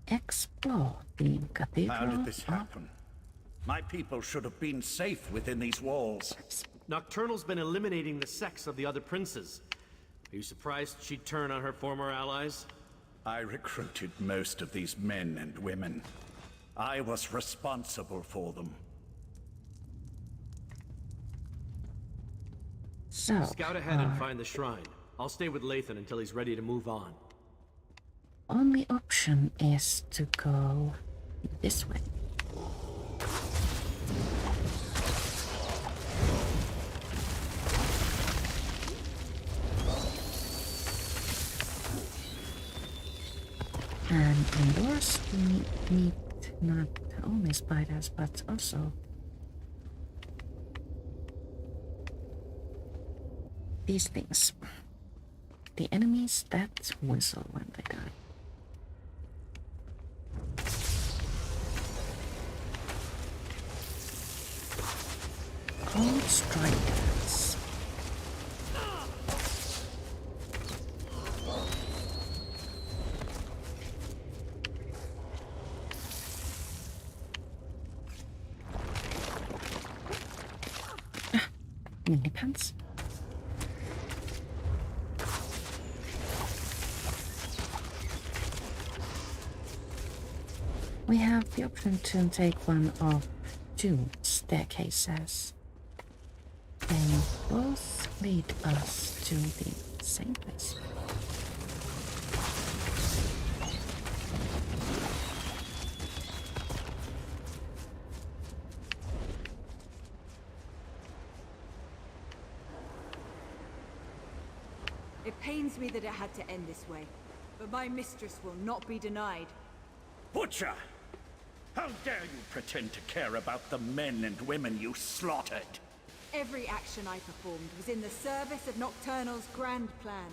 Speaker 1: Explore the Cathedral.
Speaker 6: How did this happen? My people should have been safe within these walls.
Speaker 4: Nocturnal's been eliminating the sex of the other princes. Are you surprised she'd turn on her former allies?
Speaker 6: I recruited most of these men and women. I was responsible for them.
Speaker 1: So,
Speaker 4: scout ahead and find the shrine. I'll stay with Lathan until he's ready to move on.
Speaker 1: Only option is to go this way. And indoors we need not only spiders but also these things. The enemies that whistle when they die. Cold strikers. Mini pants. We have the option to take one of two staircases. They both lead us to the same place.
Speaker 14: It pains me that it had to end this way, but my mistress will not be denied.
Speaker 6: Butcher! How dare you pretend to care about the men and women you slaughtered?
Speaker 14: Every action I performed was in the service of Nocturnal's grand plan.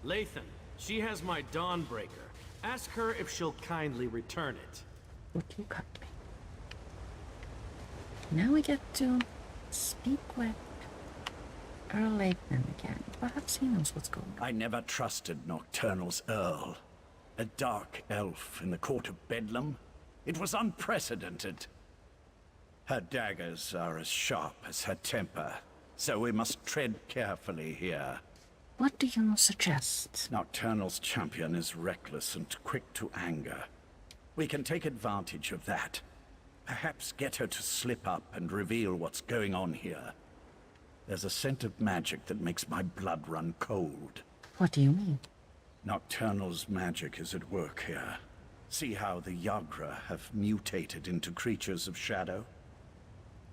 Speaker 4: Lathan, she has my Dawnbreaker. Ask her if she'll kindly return it.
Speaker 1: Would you cut me? Now we get to speak with Earl Lathan again. Perhaps he knows what's going on.
Speaker 6: I never trusted Nocturnal's Earl. A dark elf in the court of Bedlam? It was unprecedented. Her daggers are as sharp as her temper, so we must tread carefully here.
Speaker 1: What do you suggest?
Speaker 6: Nocturnal's champion is reckless and quick to anger. We can take advantage of that. Perhaps get her to slip up and reveal what's going on here. There's a scent of magic that makes my blood run cold.
Speaker 1: What do you mean?
Speaker 6: Nocturnal's magic is at work here. See how the Yagra have mutated into creatures of shadow?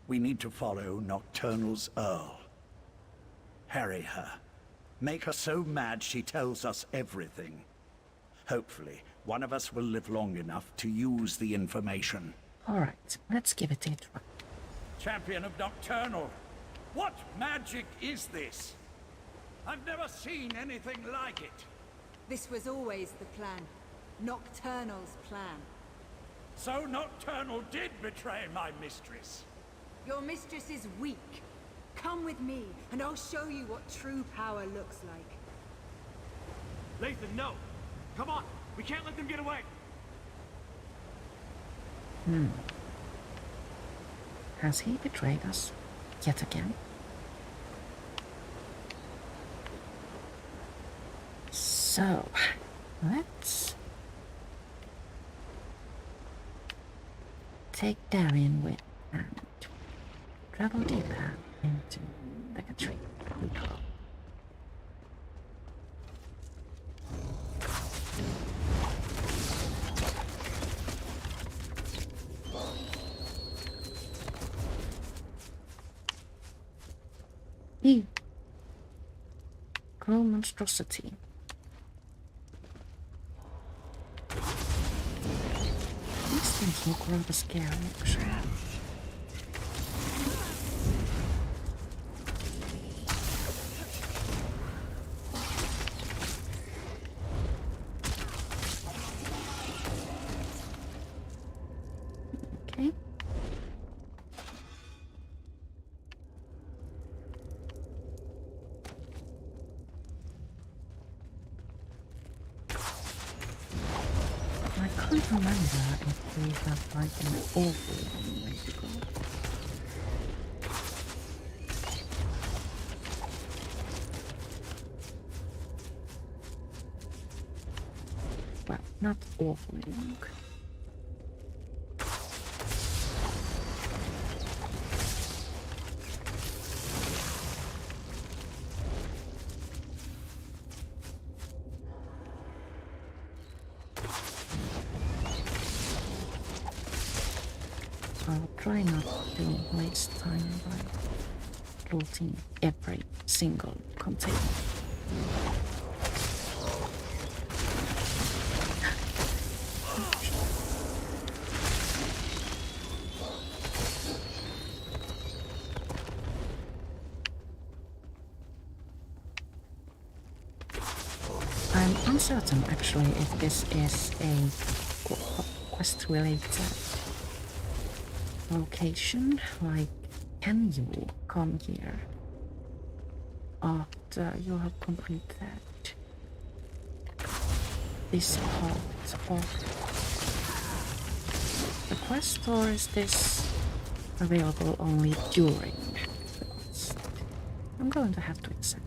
Speaker 6: We need to follow Nocturnal's Earl. Harry her. Make her so mad she tells us everything. Hopefully, one of us will live long enough to use the information.
Speaker 1: Alright, let's give it a try.
Speaker 15: Champion of Nocturnal, what magic is this? I've never seen anything like it.
Speaker 14: This was always the plan. Nocturnal's plan.
Speaker 15: So Nocturnal did betray my mistress.
Speaker 14: Your mistress is weak. Come with me, and I'll show you what true power looks like.
Speaker 4: Lathan, no! Come on! We can't let them get away!
Speaker 1: Has he betrayed us yet again? So, let's take Darien with and travel deeper into the country. Ew. Grow monstrosity. These things look rather scary, actually. Okay. I can't remember if we have like an awful long way to go. Well, not awfully long. I'll try not to waste time by looting every single container. I'm uncertain actually if this is a quest-related location. Like, can you come here after you have completed this part of the quest, or is this available only during the quest? I'm going to have to accept.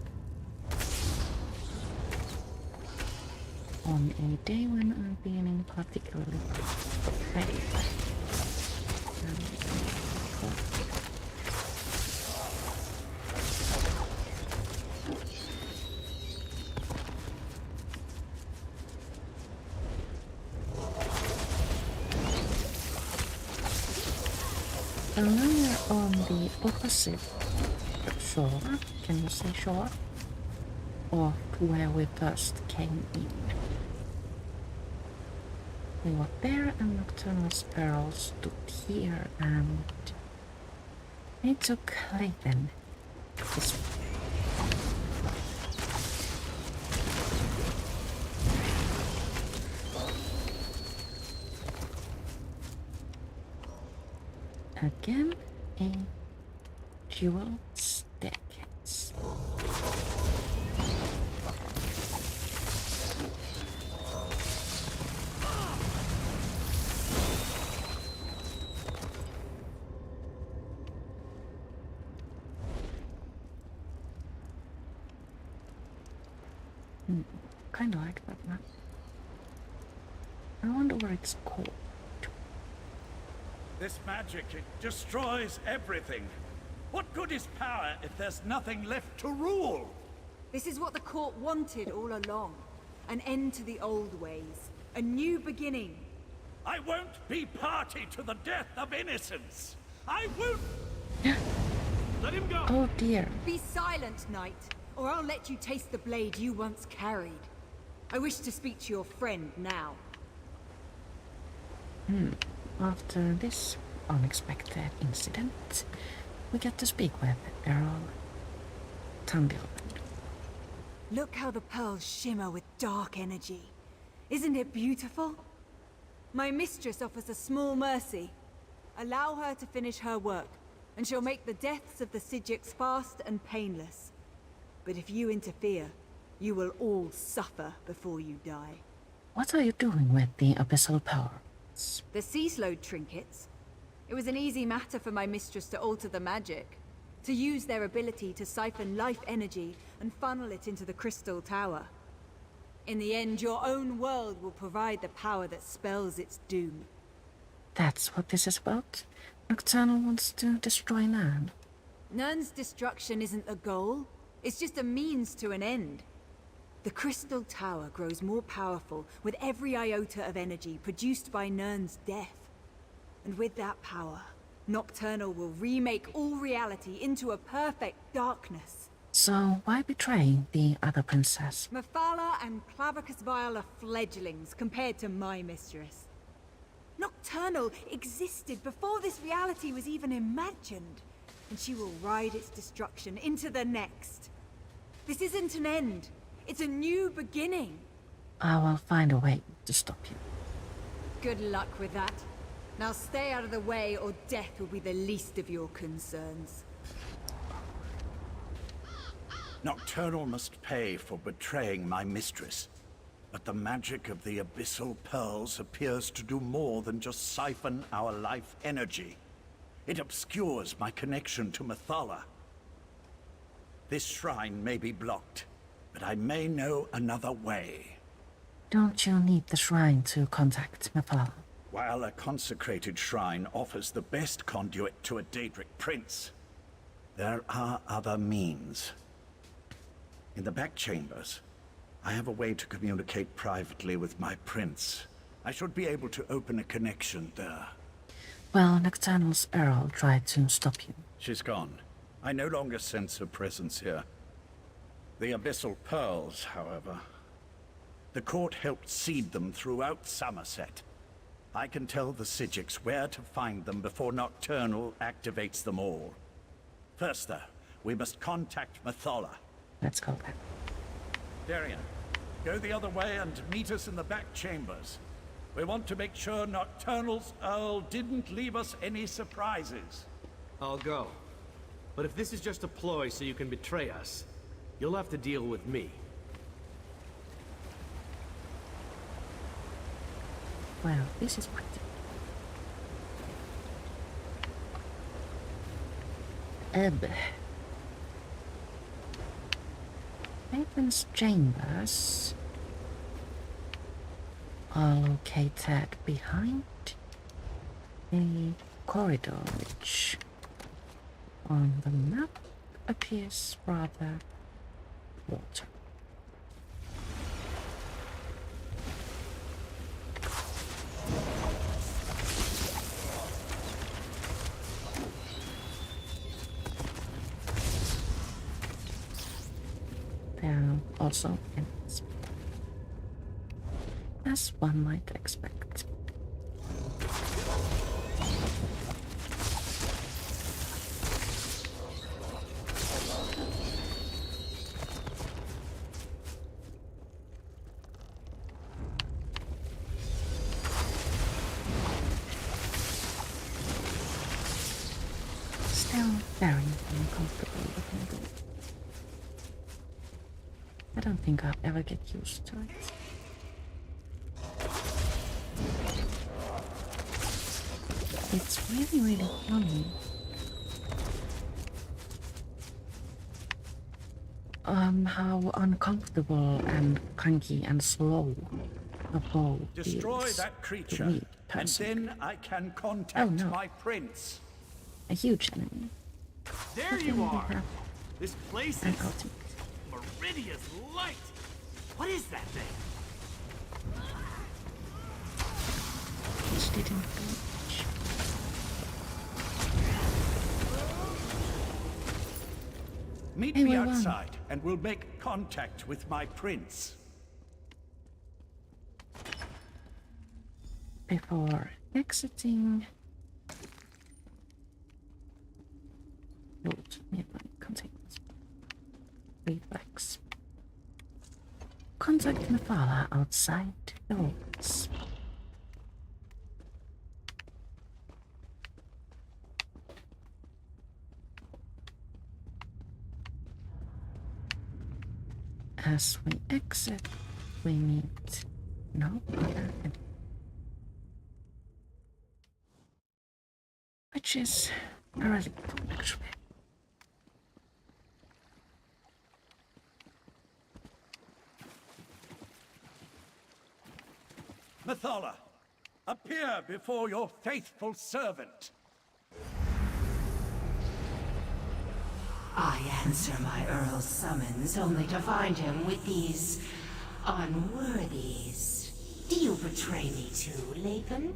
Speaker 1: On a day when I'm feeling particularly ready. And now we're on the opposite shore, can you say shore? Or to where we first came in. We were there and Nocturnal Sparrow stood here and it took Lathan this way. Again, a dual staircase. Kinda like that map. I wonder what it's called.
Speaker 15: This magic, it destroys everything. What good is power if there's nothing left to rule?
Speaker 14: This is what the court wanted all along. An end to the old ways. A new beginning.
Speaker 15: I won't be party to the death of innocence. I won't...
Speaker 4: Let him go!
Speaker 1: Oh dear.
Speaker 14: Be silent, knight, or I'll let you taste the blade you once carried. I wish to speak to your friend now.
Speaker 1: After this unexpected incident, we get to speak with Earl Tanglewood.
Speaker 14: Look how the pearls shimmer with dark energy. Isn't it beautiful? My mistress offers a small mercy. Allow her to finish her work, and she'll make the deaths of the Sijiks fast and painless. But if you interfere, you will all suffer before you die.
Speaker 1: What are you doing with the abyssal pearls?
Speaker 14: The sea slowed trinkets. It was an easy matter for my mistress to alter the magic, to use their ability to siphon life energy and funnel it into the crystal tower. In the end, your own world will provide the power that spells its doom.
Speaker 1: That's what this is about? Nocturnal wants to destroy Nan.
Speaker 14: Nern's destruction isn't the goal. It's just a means to an end. The crystal tower grows more powerful with every iota of energy produced by Nern's death. And with that power, Nocturnal will remake all reality into a perfect darkness.
Speaker 1: So why betray the other princess?
Speaker 14: Mephala and Clavicus Vile are fledglings compared to my mistress. Nocturnal existed before this reality was even imagined, and she will ride its destruction into the next. This isn't an end. It's a new beginning.
Speaker 1: I will find a way to stop you.
Speaker 14: Good luck with that. Now stay out of the way, or death will be the least of your concerns.
Speaker 6: Nocturnal must pay for betraying my mistress. But the magic of the abyssal pearls appears to do more than just siphon our life energy. It obscures my connection to Mephala. This shrine may be blocked, but I may know another way.
Speaker 1: Don't you need the shrine to contact Mephala?
Speaker 6: While a consecrated shrine offers the best conduit to a Daedric prince, there are other means. In the back chambers, I have a way to communicate privately with my prince. I should be able to open a connection there.
Speaker 1: Well, Nocturnal's Earl tried to stop you.
Speaker 6: She's gone. I no longer sense her presence here. The abyssal pearls, however. The court helped seed them throughout Summerset. I can tell the Sijiks where to find them before Nocturnal activates them all. First, though, we must contact Mephala.
Speaker 1: Let's go then.
Speaker 6: Darian, go the other way and meet us in the back chambers. We want to make sure Nocturnal's Earl didn't leave us any surprises.
Speaker 4: I'll go. But if this is just a ploy so you can betray us, you'll have to deal with me.
Speaker 1: Well, this is pretty. Raven's chambers are located behind a corridor which on the map appears rather water. There are also enemies, as one might expect. Still very uncomfortable looking though. I don't think I'll ever get used to it. It's really funny. How uncomfortable and clunky and slow a bow
Speaker 6: Destroy
Speaker 1: feels
Speaker 6: that
Speaker 1: to
Speaker 6: creature,
Speaker 1: me
Speaker 6: and
Speaker 1: personally.
Speaker 6: then I can contact
Speaker 1: no.
Speaker 6: my prince.
Speaker 1: A huge enemy.
Speaker 4: There you are! This place
Speaker 1: And
Speaker 4: is
Speaker 1: ultimate.
Speaker 4: Meridia's light! What is that thing?
Speaker 1: Which didn't reach.
Speaker 6: Meet me outside, and we'll make contact with my prince.
Speaker 1: Before exiting, loot nearby containers. Reflex. Contact Mephala outside the walls. As we exit, we meet no other enemy. Which is a relief, actually.
Speaker 15: Mephala, appear before your faithful servant.
Speaker 16: I answer my Earl's summons only to find him with these unworthies. Do you betray me too, Lathan?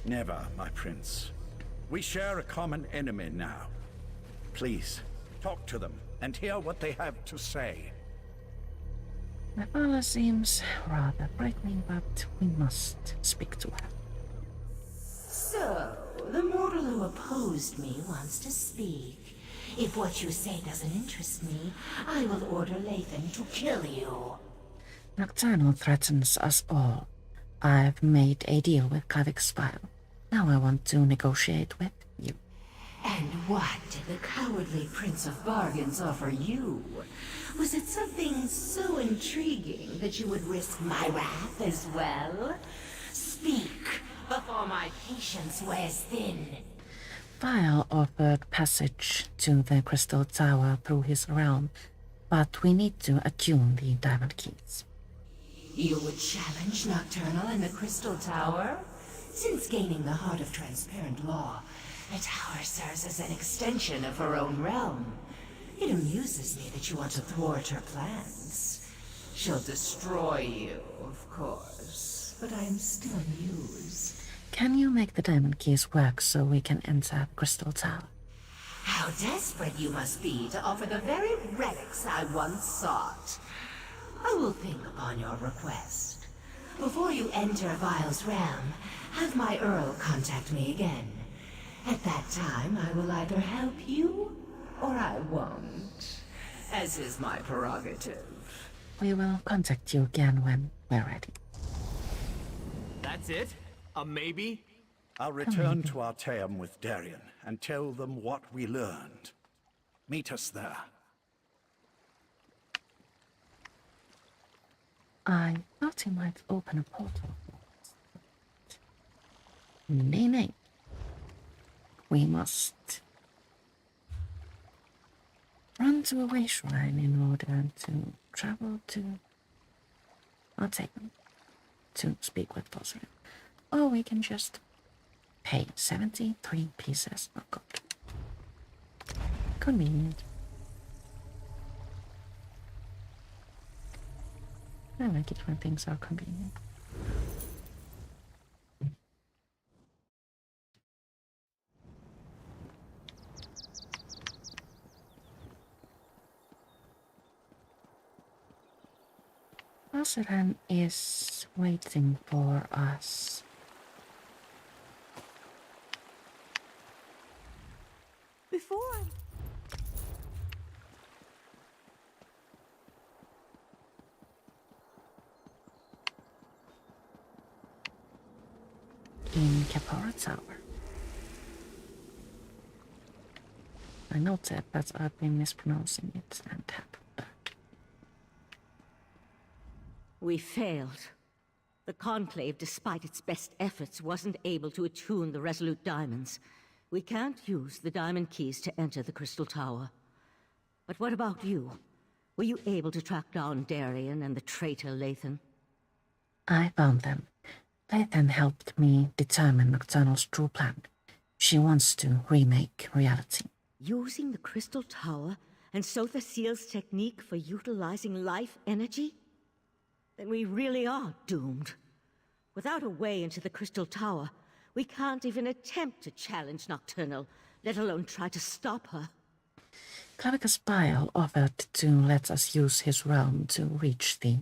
Speaker 6: Never, my prince. We share a common enemy now. Please, talk to them and hear what they have to say.
Speaker 1: Mephala seems rather frightening, but we must speak to her.
Speaker 16: So, the mortal who opposed me wants to speak. If what you say doesn't interest me, I will order Lathan to kill you.
Speaker 1: Nocturnal threatens us all. I've made a deal with Kavik's file. Now I want to negotiate with you.
Speaker 16: And what did the cowardly Prince of Bargains offer you? Was it something so intriguing that you would risk my wrath as well? Speak, before my patience wears thin.
Speaker 1: File offered passage to the Crystal Tower through his realm, but we need to attune the diamond keys.
Speaker 16: You would challenge Nocturnal in the Crystal Tower? Since gaining the Heart of Transparent Law, the tower serves as an extension of her own realm. It amuses me that you want to thwart her plans. She'll destroy you, of course, but I am still amused.
Speaker 1: Can you make the diamond keys work so we can enter the Crystal Tower?
Speaker 16: How desperate you must be to offer the very relics I once sought. I will think upon your request. Before you enter Vile's realm, have my Earl contact me again. At that time, I will either help you, or I won't, as is my prerogative.
Speaker 1: We will contact you again when we're ready.
Speaker 4: That's it? A maybe?
Speaker 6: I'll return to Artaeum with Darien and tell them what we learned. Meet us there.
Speaker 1: I thought he might open a portal. Nay. We must run to a way shrine in order to travel to Artaeum to speak with Bosrin. Or we can just pay 73 pieces of gold. Convenient. I like it when things are convenient. Bosrin is waiting for us.
Speaker 14: Before I...
Speaker 1: In Kapora Tower. I noted that I've been mispronouncing it and have.
Speaker 5: We failed. The Conclave, despite its best efforts, wasn't able to attune the Resolute Diamonds. We can't use the diamond keys to enter the Crystal Tower. But what about you? Were you able to track down Darien and the traitor Lathan?
Speaker 1: I found them. Lathan helped me determine Nocturnal's true plan. She wants to remake reality.
Speaker 5: Using the Crystal Tower and Sotha Seal's technique for utilizing life energy? Then we really are doomed. Without a way into the Crystal Tower, we can't even attempt to challenge Nocturnal, let alone try to stop her.
Speaker 1: Clavicus Bile offered to let us use his realm to reach the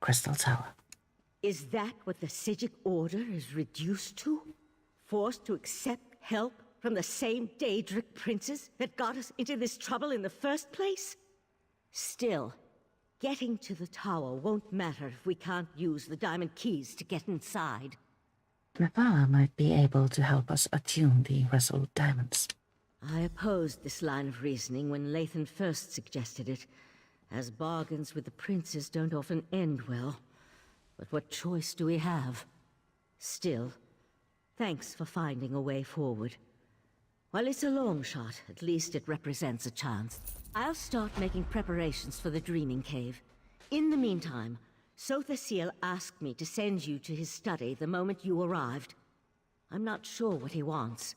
Speaker 1: Crystal Tower.
Speaker 5: Is that what the Psijic Order is reduced to? Forced to accept help from the same Daedric princes that got us into this trouble in the first place? Still, getting to the tower won't matter if we can't use the diamond keys to get inside.
Speaker 1: Mephala might be able to help us attune the Resolute Diamonds.
Speaker 5: I opposed this line of reasoning when Lathan first suggested it, as bargains with the princes don't often end well. But what choice do we have? Still, thanks for finding a way forward. While it's a long shot, at least it represents a chance. I'll start making preparations for the Dreaming Cave. In the meantime, Sothasil asked me to send you to his study the moment you arrived. I'm not sure what he wants,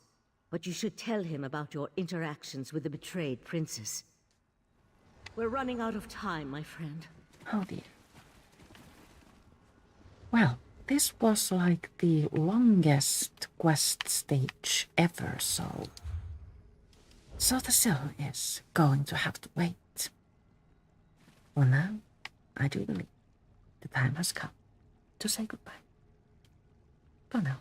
Speaker 5: but you should tell him about your interactions with the betrayed princess. We're running out of time, my friend.
Speaker 1: Oh dear. Well, this was like the longest quest stage ever, so the Sil is going to have to wait. For now, I do believe the time has come to say goodbye. For now.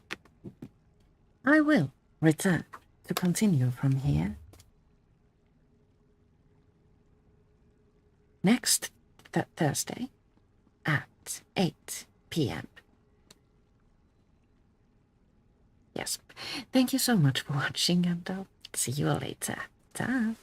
Speaker 1: I will return to continue from here. Next Thursday at 8 p.m. Yes, thank you so much for watching, and I'll see you later. Ta!